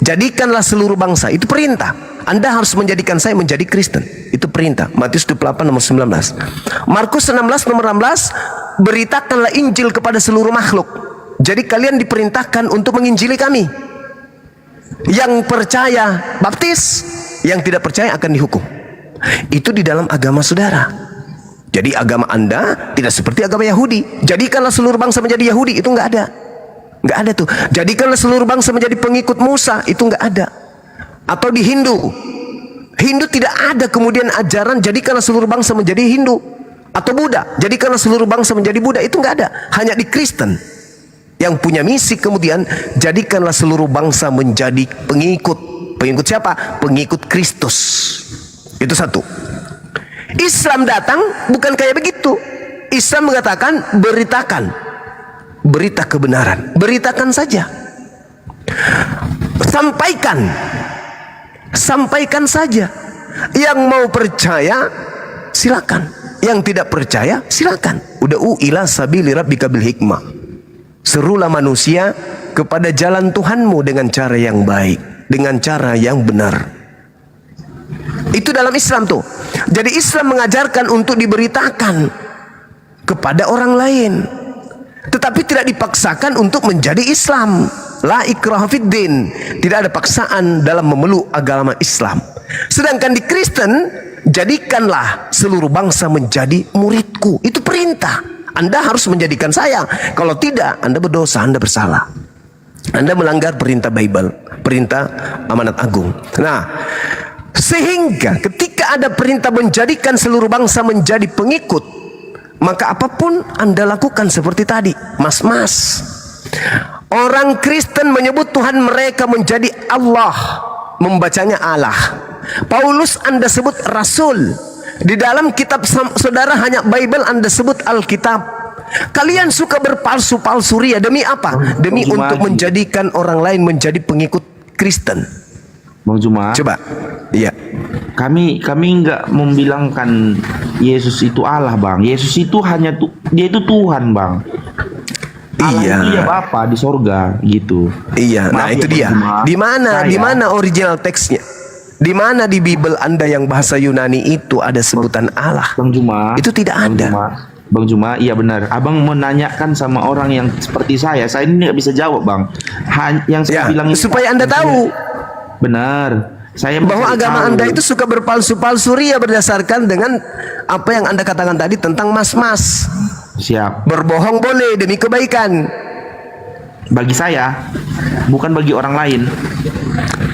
Speaker 1: Jadikanlah seluruh bangsa, itu perintah. Anda harus menjadikan saya menjadi Kristen, itu perintah. Matius 28 nomor 19. Markus 16 nomor 16, beritakanlah Injil kepada seluruh makhluk. Jadi kalian diperintahkan untuk menginjili kami. Yang percaya baptis, yang tidak percaya akan dihukum. Itu di dalam agama saudara. Jadi agama Anda tidak seperti agama Yahudi. Jadikanlah seluruh bangsa menjadi Yahudi, itu nggak ada. Nggak ada tuh. Jadikanlah seluruh bangsa menjadi pengikut Musa, itu nggak ada. Atau di Hindu, Hindu tidak ada kemudian ajaran jadikanlah seluruh bangsa menjadi Hindu. Atau Buddha, jadikanlah seluruh bangsa menjadi Buddha, itu nggak ada. Hanya di Kristen yang punya misi kemudian jadikanlah seluruh bangsa menjadi pengikut. Pengikut siapa? Pengikut Kristus. Itu satu. Islam datang bukan kayak begitu. Islam mengatakan beritakan, berita kebenaran, beritakan saja, sampaikan, sampaikan saja. Yang mau percaya silakan, yang tidak percaya silakan. Ud'u ila sabili rabbika bil hikmah. Serulah manusia kepada jalan Tuhanmu dengan cara yang baik, dengan cara yang benar. Itu dalam Islam tuh. Jadi Islam mengajarkan untuk diberitakan kepada orang lain, tetapi tidak dipaksakan untuk menjadi Islam. La ikraha fid din. Tidak ada paksaan dalam memeluk agama Islam. Sedangkan di Kristen, jadikanlah seluruh bangsa menjadi muridku. Itu perintah. Anda harus menjadikan saya. Kalau tidak, Anda berdosa, Anda bersalah. Anda melanggar perintah Bible, perintah amanat agung. Nah, sehingga ketika ada perintah menjadikan seluruh bangsa menjadi pengikut, maka apapun Anda lakukan seperti tadi, mas-mas. Orang Kristen menyebut Tuhan mereka menjadi Allah, membacanya Allah. Paulus Anda sebut Rasul. Di dalam kitab saudara hanya Bible Anda sebut Alkitab. Kalian suka berpalsu-palsu ria. Demi apa? Demi untuk menjadikan orang lain menjadi pengikut Kristen.
Speaker 5: Bang Juma,
Speaker 1: Coba. Iya.
Speaker 5: Kami nggak membilangkan Yesus itu Allah, Bang. Yesus itu hanya dia itu Tuhan, Bang. Allah
Speaker 1: Iya.
Speaker 5: itu ya Bapa di sorga gitu.
Speaker 1: Iya. Nah,
Speaker 5: Maaf
Speaker 1: itu
Speaker 5: ya,
Speaker 1: dia.
Speaker 5: Bang Juma.
Speaker 1: Di mana original teksnya? Di mana di Bible Anda yang bahasa Yunani itu ada sebutan Allah?
Speaker 5: Bang Juma,
Speaker 1: Itu tidak ada.
Speaker 5: Bang Juma, iya benar. Abang menanyakan sama orang yang seperti saya ini nggak bisa jawab, Bang. Yang saya
Speaker 1: Ya,
Speaker 5: bilang itu
Speaker 1: supaya Anda tahu
Speaker 5: benar. Saya
Speaker 1: bahwa
Speaker 5: mencari
Speaker 1: agama
Speaker 5: tahu.
Speaker 1: Anda itu suka berpalsu-palsu ria berdasarkan dengan apa yang Anda katakan tadi tentang mas-mas.
Speaker 5: Siap.
Speaker 1: Berbohong boleh demi kebaikan.
Speaker 5: Bagi saya, bukan bagi orang lain.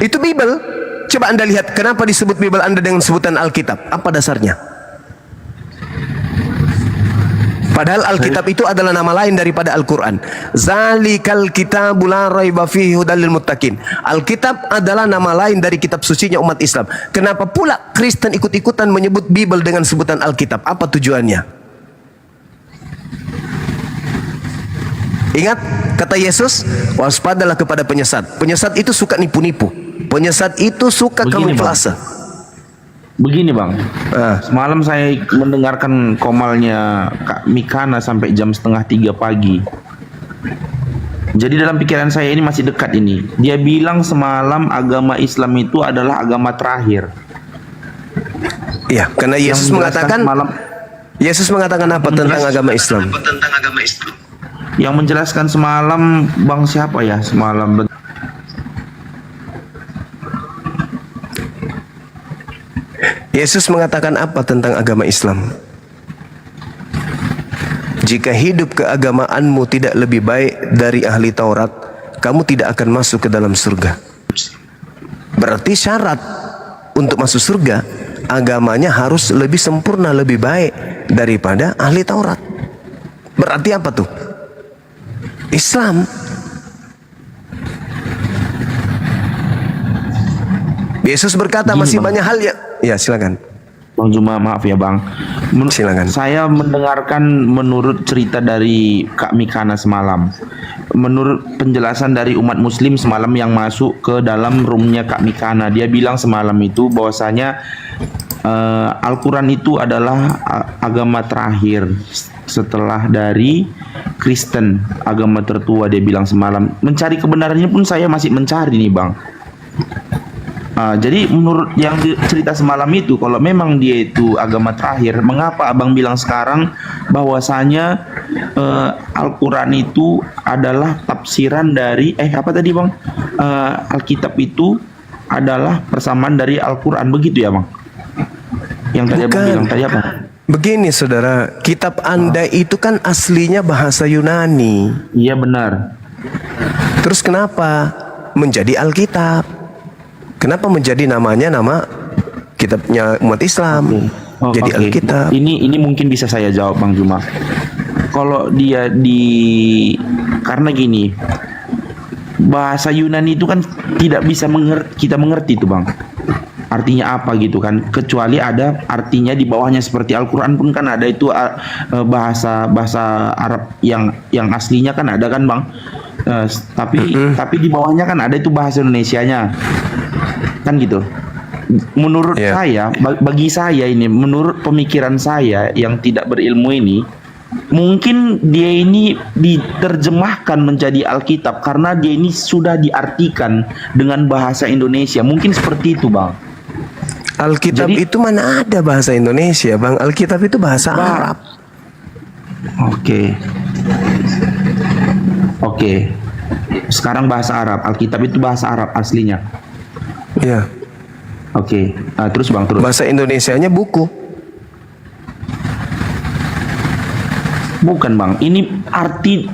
Speaker 1: Itu Bible. Coba Anda lihat kenapa disebut Bible Anda dengan sebutan Alkitab. Apa dasarnya? Padahal Alkitab itu adalah nama lain daripada Al-Quran. Zalikal kitabul la raiba fihi hudal lil muttaqin. Alkitab adalah nama lain dari kitab sucinya umat Islam. Kenapa pula Kristen ikut-ikutan menyebut Bible dengan sebutan Alkitab? Apa tujuannya? Ingat kata Yesus, waspadalah kepada penyesat. Penyesat itu suka nipu-nipu. Penyesat itu suka kamuflase.
Speaker 5: Begini, Bang. Semalam saya mendengarkan komalnya Kak Mikana sampai jam 2:30 pagi. Jadi dalam pikiran saya ini masih dekat ini. Dia bilang semalam agama Islam itu adalah agama terakhir.
Speaker 1: Iya, karena Yesus mengatakan Yesus mengatakan apa tentang agama Islam?
Speaker 5: Yang menjelaskan semalam Bang siapa ya semalam?
Speaker 1: Yesus mengatakan apa tentang agama Islam? Jika hidup keagamaanmu tidak lebih baik dari ahli Taurat, kamu tidak akan masuk ke dalam surga. Berarti syarat untuk masuk surga, agamanya harus lebih sempurna, lebih baik daripada ahli Taurat. Berarti apa tuh? Islam. Yesus berkata
Speaker 5: Gini,
Speaker 1: masih
Speaker 5: Bang.
Speaker 1: banyak hal ya silakan.
Speaker 5: Bang Juma, maaf ya Bang.
Speaker 1: Silakan.
Speaker 5: Saya mendengarkan menurut cerita dari Kak Mikana semalam. Menurut penjelasan dari umat muslim semalam yang masuk ke dalam roomnya Kak Mikana, dia bilang semalam itu bahwasanya Al-Quran itu adalah agama terakhir setelah dari Kristen, agama tertua, dia bilang semalam. Mencari kebenarannya pun saya masih mencari nih bang. Jadi menurut yang cerita semalam itu, kalau memang dia itu agama terakhir, mengapa abang bilang sekarang bahwasanya Al-Quran itu adalah tafsiran dari apa tadi bang? Alkitab itu adalah persamaan dari Al-Quran, begitu ya bang? Yang tadi abang bilang tadi apa?
Speaker 1: Begini saudara, kitab Anda itu kan aslinya bahasa Yunani.
Speaker 5: Iya benar.
Speaker 1: Terus kenapa menjadi Alkitab? Kenapa menjadi namanya nama kitabnya umat Islam? Jadi Alkitab.
Speaker 5: Ini mungkin bisa saya jawab Bang Juma. Kalau dia karena gini, bahasa Yunani itu kan tidak bisa kita mengerti itu Bang. Artinya apa gitu kan? Kecuali ada artinya di bawahnya, seperti Al-Quran pun kan ada itu bahasa Arab yang aslinya kan ada kan Bang. Tapi di bawahnya kan ada itu bahasa Indonesianya. Kan gitu. Menurut saya, bagi saya ini, menurut pemikiran saya yang tidak berilmu ini, mungkin dia ini diterjemahkan menjadi Alkitab karena dia ini sudah diartikan dengan bahasa Indonesia. Mungkin seperti itu, Bang.
Speaker 1: Alkitab itu mana ada bahasa Indonesia, Bang? Alkitab itu bahasa Arab.
Speaker 5: Oke. Sekarang bahasa Arab. Alkitab itu bahasa Arab aslinya.
Speaker 1: Ya.
Speaker 5: Oke. Terus Bang, terus.
Speaker 1: Bahasa Indonesianya buku.
Speaker 5: Bukan Bang, ini arti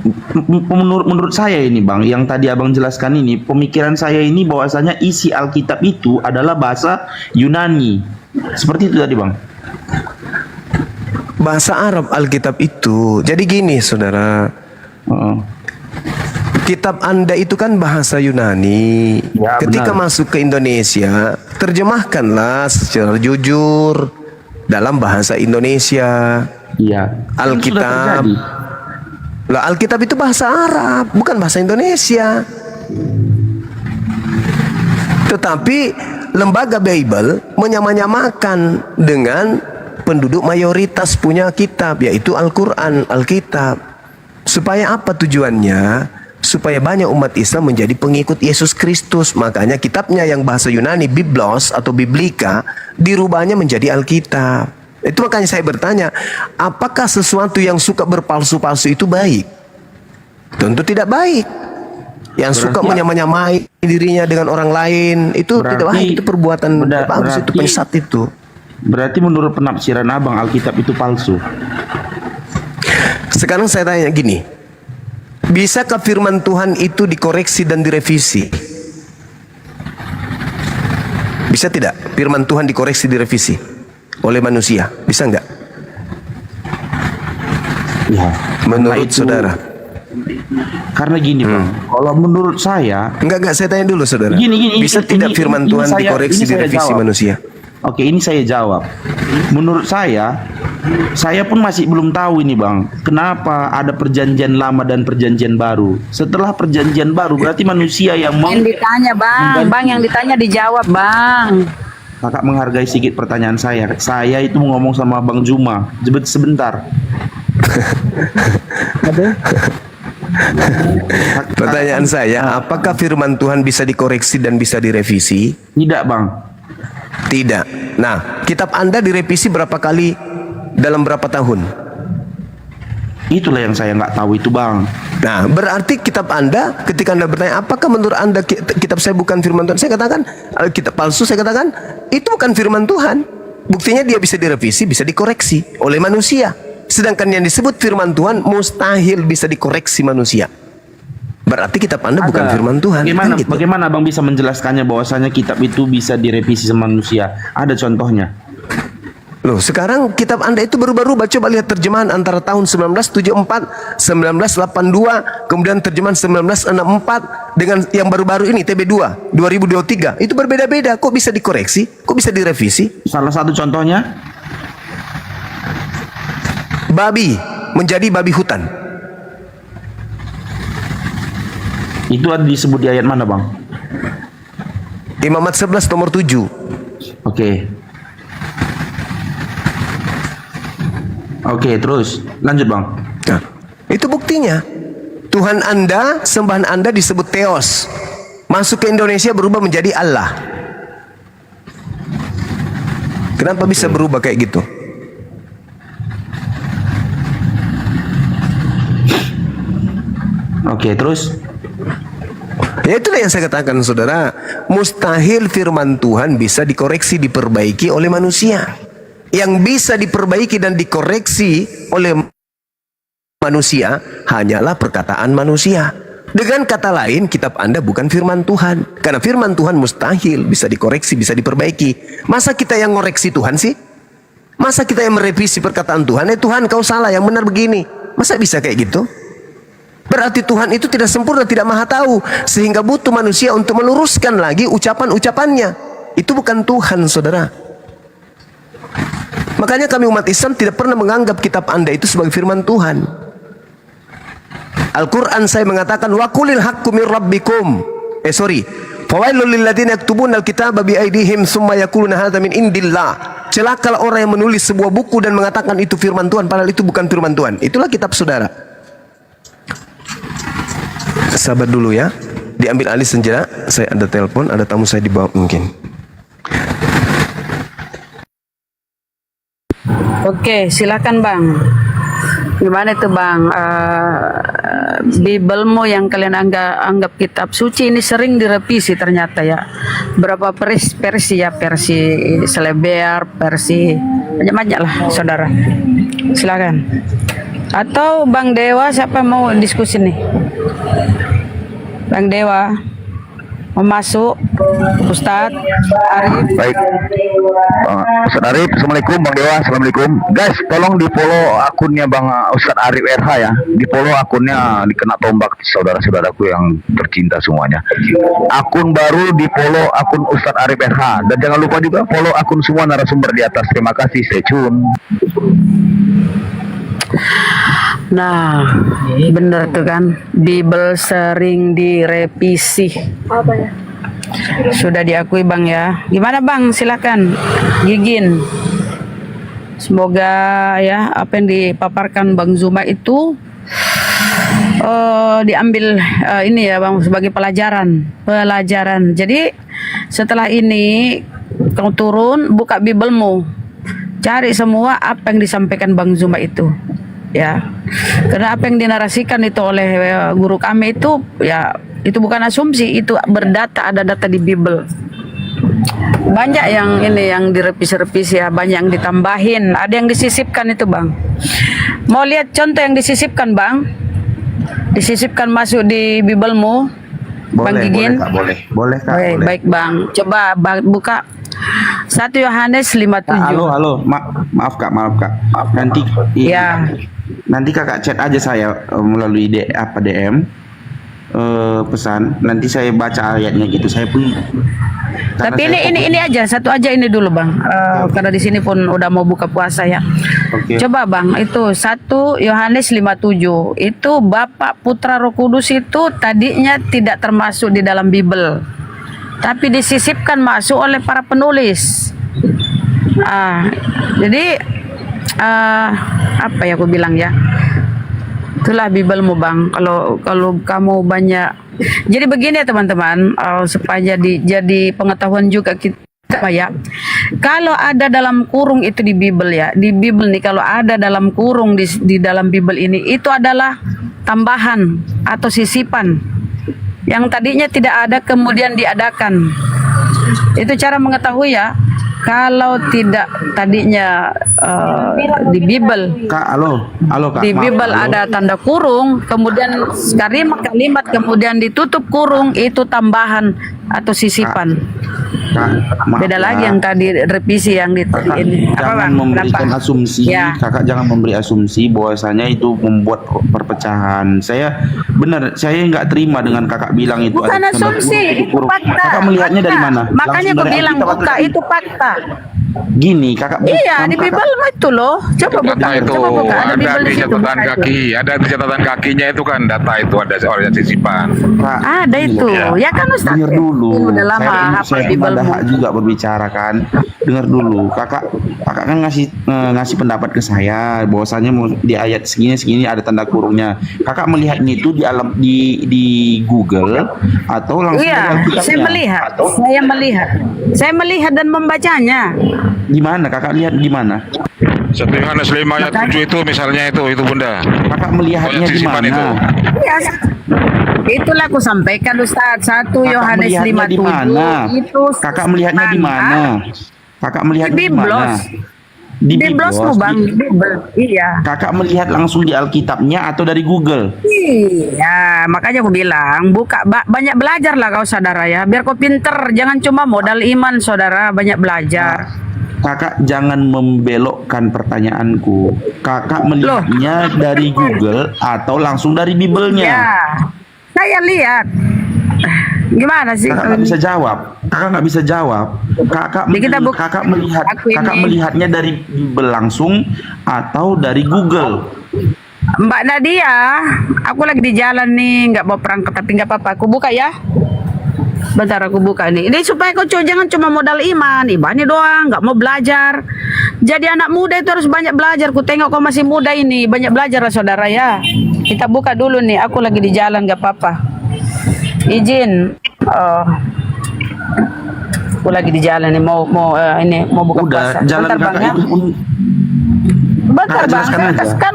Speaker 5: menurut saya ini Bang, yang tadi Abang jelaskan ini, pemikiran saya ini bahwasanya isi Alkitab itu adalah bahasa Yunani. Seperti itu tadi Bang.
Speaker 1: Bahasa Arab Alkitab itu. Jadi gini saudara, kitab Anda itu kan bahasa Yunani.
Speaker 5: Ya,
Speaker 1: ketika
Speaker 5: benar.
Speaker 1: masuk ke Indonesia, terjemahkanlah secara jujur dalam bahasa Indonesia.
Speaker 5: Iya.
Speaker 1: Alkitab. Lah Alkitab itu bahasa Arab, bukan bahasa Indonesia. Tetapi lembaga Bible menyamanyamakan dengan penduduk mayoritas punya kitab, yaitu Al-Quran, Alkitab. Supaya apa tujuannya? Supaya banyak umat Islam menjadi pengikut Yesus Kristus. Makanya kitabnya yang bahasa Yunani, Biblos atau Biblika, dirubahnya menjadi Alkitab. Itu makanya saya bertanya, apakah sesuatu yang suka berpalsu-palsu itu baik? Tentu tidak baik. Yang suka menyamai dirinya dengan orang lain, itu tidak baik. Itu perbuatan bagus, itu penyesat itu.
Speaker 5: Berarti menurut penafsiran Abang, Alkitab itu palsu.
Speaker 1: Sekarang saya tanya gini, bisakah firman Tuhan itu dikoreksi dan direvisi? Bisa tidak firman Tuhan dikoreksi, direvisi oleh manusia? Bisa enggak?
Speaker 5: Ya,
Speaker 1: menurut saudara.
Speaker 5: Karena gini Bang, kalau menurut saya,
Speaker 1: enggak, saya tanya dulu saudara. Bisa tidak firman Tuhan dikoreksi, direvisi manusia?
Speaker 5: Oke, ini saya jawab. Menurut saya pun masih belum tahu ini Bang, kenapa ada perjanjian lama dan perjanjian baru. Setelah perjanjian baru berarti manusia yang
Speaker 6: ditanya Bang, yang ditanya dijawab Bang.
Speaker 5: Kakak menghargai sedikit pertanyaan saya. Saya itu mau ngomong sama Bang Juma. Sebentar.
Speaker 1: Pertanyaan saya, apakah firman Tuhan bisa dikoreksi dan bisa direvisi?
Speaker 5: Tidak Bang.
Speaker 1: Tidak. Nah, kitab Anda direvisi berapa kali dalam berapa tahun?
Speaker 5: Itulah yang saya nggak tahu itu Bang.
Speaker 1: Nah, berarti kitab Anda, ketika Anda bertanya, apakah menurut Anda kitab saya bukan firman Tuhan? Saya katakan, kitab palsu, saya katakan, itu bukan firman Tuhan. Buktinya dia bisa direvisi, bisa dikoreksi oleh manusia. Sedangkan yang disebut firman Tuhan, mustahil bisa dikoreksi manusia. Berarti kitab Anda bukan firman Tuhan.
Speaker 5: Bagaimana Bang bisa menjelaskannya bahwasanya kitab itu bisa direvisi sama manusia? Ada contohnya?
Speaker 1: Loh, sekarang kitab Anda itu berubah-ubah. Coba lihat terjemahan antara tahun 1974, 1982, kemudian terjemahan 1964 dengan yang baru-baru ini TB2 2023. Itu berbeda-beda. Kok bisa dikoreksi? Kok bisa direvisi?
Speaker 5: Salah satu contohnya,
Speaker 1: babi menjadi babi hutan.
Speaker 5: Itu ada disebut di ayat mana Bang?
Speaker 1: Imamat 11 nomor 7. Oke, terus lanjut Bang. Nah, itu bukti buktinya. Tuhan Anda, sembahan Anda disebut Theos. Masuk ke Indonesia berubah menjadi Allah. Kenapa bisa berubah kayak gitu?
Speaker 5: Oke, terus?
Speaker 1: Ya itulah yang saya katakan saudara. Mustahil firman Tuhan bisa dikoreksi, diperbaiki oleh manusia. Yang bisa diperbaiki dan dikoreksi oleh manusia hanyalah perkataan manusia. Dengan kata lain, kitab Anda bukan firman Tuhan. Karena firman Tuhan mustahil bisa dikoreksi, bisa diperbaiki. Masa kita yang ngoreksi Tuhan sih? Masa kita yang merevisi perkataan Tuhan? Tuhan kau salah, yang benar begini. Masa bisa kayak gitu? Berarti Tuhan itu tidak sempurna, tidak maha tahu. Sehingga butuh manusia untuk meluruskan lagi ucapan-ucapannya. Itu bukan Tuhan, saudara. Makanya kami umat Islam tidak pernah menganggap kitab Anda itu sebagai firman Tuhan. Al-Quran saya mengatakan wa qulil haqqu mir rabbikum. Fawailul lil ladzina yaktubuna al-kitaba bi aydihim tsumma yaquluna hadza min indillah. Celakalah orang yang menulis sebuah buku dan mengatakan itu firman Tuhan padahal itu bukan firman Tuhan. Itulah kitab saudara. Sabar dulu ya. Diambil alih sejenak. Saya ada telepon, ada tamu saya di bawah mungkin.
Speaker 6: Oke, silakan Bang. Gimana itu Bang? Bibelmu yang kalian anggap kitab suci ini sering direvisi ternyata ya. Berapa versi ya? Versi selebar, versi banyak-banyak lah saudara. Silakan. Atau Bang Dewa, siapa mau diskusi nih? Bang Dewa mau masuk? Ustadz Arif.
Speaker 2: Baik, Ustadz Arif, Assalamualaikum. Bang Dewa, Assalamualaikum. Guys, tolong di follow akunnya Bang Ustadz Arif RH ya. Di follow akunnya, dikena tombak saudara-saudaraku yang tercinta semuanya. Akun baru di follow akun Ustadz Arif RH. Dan jangan lupa juga follow akun semua narasumber di atas. Terima kasih, stay tune.
Speaker 6: Nah, bener tuh kan, Bible sering direvisi.
Speaker 7: Apa ya?
Speaker 6: Sudah diakui Bang ya. Gimana Bang? Silakan, Gigin. Semoga ya apa yang dipaparkan Bang Zuma itu diambil ini ya Bang sebagai pelajaran. Jadi setelah ini kau turun, buka Biblemu, cari semua apa yang disampaikan Bang Zuma itu. Ya, karena apa yang dinarasikan itu oleh guru kami itu ya itu bukan asumsi, itu berdata, ada data di Bible. Banyak yang ini yang direvisi-revisi ya, banyak yang ditambahin, ada yang disisipkan itu Bang. Mau lihat contoh yang disisipkan Bang? Disisipkan masuk di Biblemu, Bang Gigin?
Speaker 5: Boleh Kak.
Speaker 6: Baik Bang, coba buka 1 Yohanes 5:7.
Speaker 5: Halo, maaf Kak. Nanti
Speaker 6: ya.
Speaker 5: Nanti Kakak chat aja saya melalui DM pesan. Nanti saya baca ayatnya gitu. Saya pun.
Speaker 6: Tapi ini aja, satu aja ini dulu Bang. Karena di sini pun udah mau buka puasa ya.
Speaker 5: Okay.
Speaker 6: Coba Bang, itu 1 Yohanes 5:7. Itu Bapa, Putra, Roh Kudus itu tadinya tidak termasuk di dalam Bible. Tapi disisipkan masuk oleh para penulis. Jadi apa ya aku bilang ya, itulah Biblemu Bang. Kalau kamu banyak, jadi begini ya teman-teman, supaya jadi pengetahuan juga kita ya. Kalau ada dalam kurung itu di Bible ya, di Bible nih kalau ada dalam kurung di dalam Bible ini, itu adalah tambahan atau sisipan yang tadinya tidak ada kemudian diadakan. Itu cara mengetahui ya. Kalau tidak tadinya di Bible,
Speaker 5: Kak, halo Kak.
Speaker 6: Di Bible ada tanda kurung, kemudian kalimat kemudian ditutup kurung, itu tambahan atau sisipan.
Speaker 5: Kak,
Speaker 6: Beda lagi yang tadi revisi yang ini.
Speaker 5: Jangan memberikan asumsi.
Speaker 6: Ya.
Speaker 5: Kakak jangan memberi asumsi bahwasanya itu membuat perpecahan. Saya nggak terima dengan kakak bilang itu.
Speaker 6: Bukan asumsi, itu fakta.
Speaker 5: Kakak melihatnya dari mana?
Speaker 6: Makanya aku bilang buka itu fakta.
Speaker 5: Gini, kakak.
Speaker 6: Iya, di Bible itu loh. Coba buka,
Speaker 7: Data itu
Speaker 6: coba buka. Ada
Speaker 7: ada
Speaker 6: Bible
Speaker 7: di
Speaker 6: di situ.
Speaker 7: catatan
Speaker 6: buka itu.
Speaker 7: kaki, ada di catatan kakinya itu kan data itu ada orang sisipan.
Speaker 5: Kak,
Speaker 6: Ada
Speaker 5: gini
Speaker 6: itu.
Speaker 5: loh.
Speaker 6: Ya kan Ustaz.
Speaker 5: Dengar dulu.
Speaker 6: Ini udah lama
Speaker 5: saya
Speaker 6: hafal
Speaker 5: ada
Speaker 6: Biblemu.
Speaker 5: hak juga berbicara kan. Dengar dulu. Kakak kan ngasih pendapat ke saya bahwasanya di ayat segini ada tanda kurungnya. Kakak melihatnya itu di Google atau langsung dari
Speaker 6: Iya,
Speaker 5: Alkitabnya?
Speaker 6: saya melihat dan membacanya.
Speaker 5: Di mana? Kakak lihat di mana?
Speaker 7: 1 Yohanes 5 ayat 7 itu misalnya itu Bunda.
Speaker 5: Kakak melihatnya
Speaker 7: Ayat
Speaker 5: di
Speaker 7: sisipan
Speaker 5: mana?
Speaker 7: itu.
Speaker 6: Iya, itulah aku sampaikan Ustaz. 1
Speaker 5: Kakak
Speaker 6: Yohanes
Speaker 5: melihatnya di
Speaker 6: 5:7
Speaker 5: mana?
Speaker 6: itu
Speaker 5: Kakak melihatnya di mana? Kakak melihatnya di mana?
Speaker 6: Biblos.
Speaker 5: Di
Speaker 6: Biblosmu Bang,
Speaker 5: Di-
Speaker 6: Bible. Iya.
Speaker 5: Kakak melihat langsung di Alkitabnya atau dari Google?
Speaker 6: Iya, makanya aku bilang banyak belajar lah kau saudara ya, biar kau pinter. Jangan cuma modal iman saudara, banyak belajar.
Speaker 5: Kakak jangan membelokkan pertanyaanku. Kakak melihatnya dari Google atau langsung dari Biblenya?
Speaker 6: Ya, saya lihat. Gimana sih?
Speaker 5: Kakak nggak bisa jawab. Kakak nggak bisa jawab.
Speaker 6: Jadi kita aku ini.
Speaker 5: Melihatnya dari Bible langsung atau dari Google.
Speaker 6: Mbak Nadia, aku lagi di jalan nih, nggak mau perangkat tapi nggak apa-apa. Aku buka ya. Bentar aku buka nih. Ini supaya kau jangan cuma modal imannya doang, nggak mau belajar. Jadi anak muda itu harus banyak belajar. Ku tengok kau masih muda ini, banyak belajar lah saudara ya. Kita buka dulu nih. Aku lagi di jalan, nggak apa-apa. Izin. Aku lagi di jalan nih, mau buka
Speaker 5: Udah,
Speaker 6: puasa.
Speaker 5: jalan
Speaker 6: Bentar, Bang,
Speaker 5: kakak
Speaker 6: ya.
Speaker 5: itu pun
Speaker 6: Bentar
Speaker 5: Kakak
Speaker 6: Bang,
Speaker 5: jelaskan
Speaker 6: saya
Speaker 5: aja.
Speaker 6: kasihkan.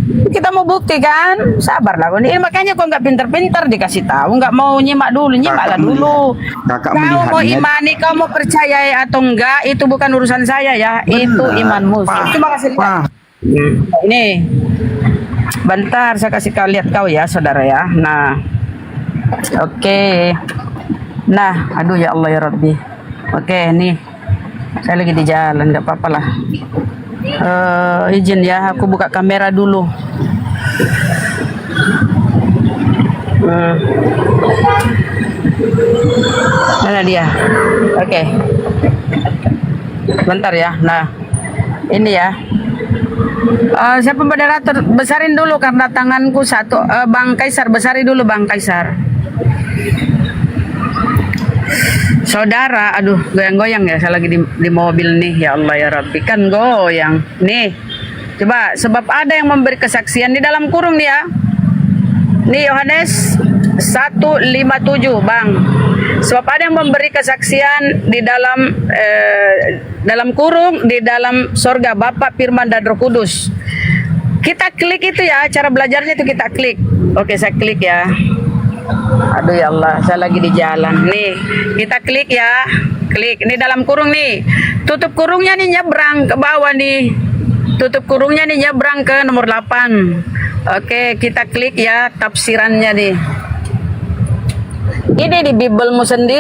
Speaker 6: Kita mau bukti kan, sabar lah. Ini makanya kau nggak pinter-pinter dikasih tahu, nggak mau nyimak dulu, nyimaklah dulu.
Speaker 5: Kakak
Speaker 6: Kau mau
Speaker 5: melihatnya-
Speaker 6: imani, kau mau percayai atau enggak, itu bukan urusan saya ya. Itu imanmu. Cuma kasih lihat. Ini, bentar saya kasih kau lihat kau ya, saudara ya. Nah, oke. Nah, aduh ya Allah ya Rabbi. Oke, nih. Saya lagi di jalan, nggak apa-apa lah. Izin ya, aku buka kamera dulu. Mana dia? Oke. Bentar ya. Nah, ini ya. Siapa moderator? Besarin dulu karena tanganku satu. Bang Kaisar, besari dulu Bang Kaisar. Saudara, aduh goyang-goyang ya, saya lagi di mobil nih, ya Allah ya Rabbi, kan goyang nih. Coba, sebab ada yang memberi kesaksian di dalam kurung nih ya. Nih Yohanes 1:57 Bang. Sebab ada yang memberi kesaksian di dalam kurung, di dalam sorga, Bapa, Firman dan Roh Kudus. Kita klik itu ya, cara belajarnya itu kita klik. Oke, saya klik ya. Aduh ya Allah, saya lagi di jalan nih. Kita klik ya, klik. Ini dalam kurung nih. Tutup kurungnya nih, nyebrang ke bawah nih. Tutup kurungnya nih, nyebrang ke nomor 8. Oke, kita klik ya tafsirannya nih. Ini di Biblemu sendiri.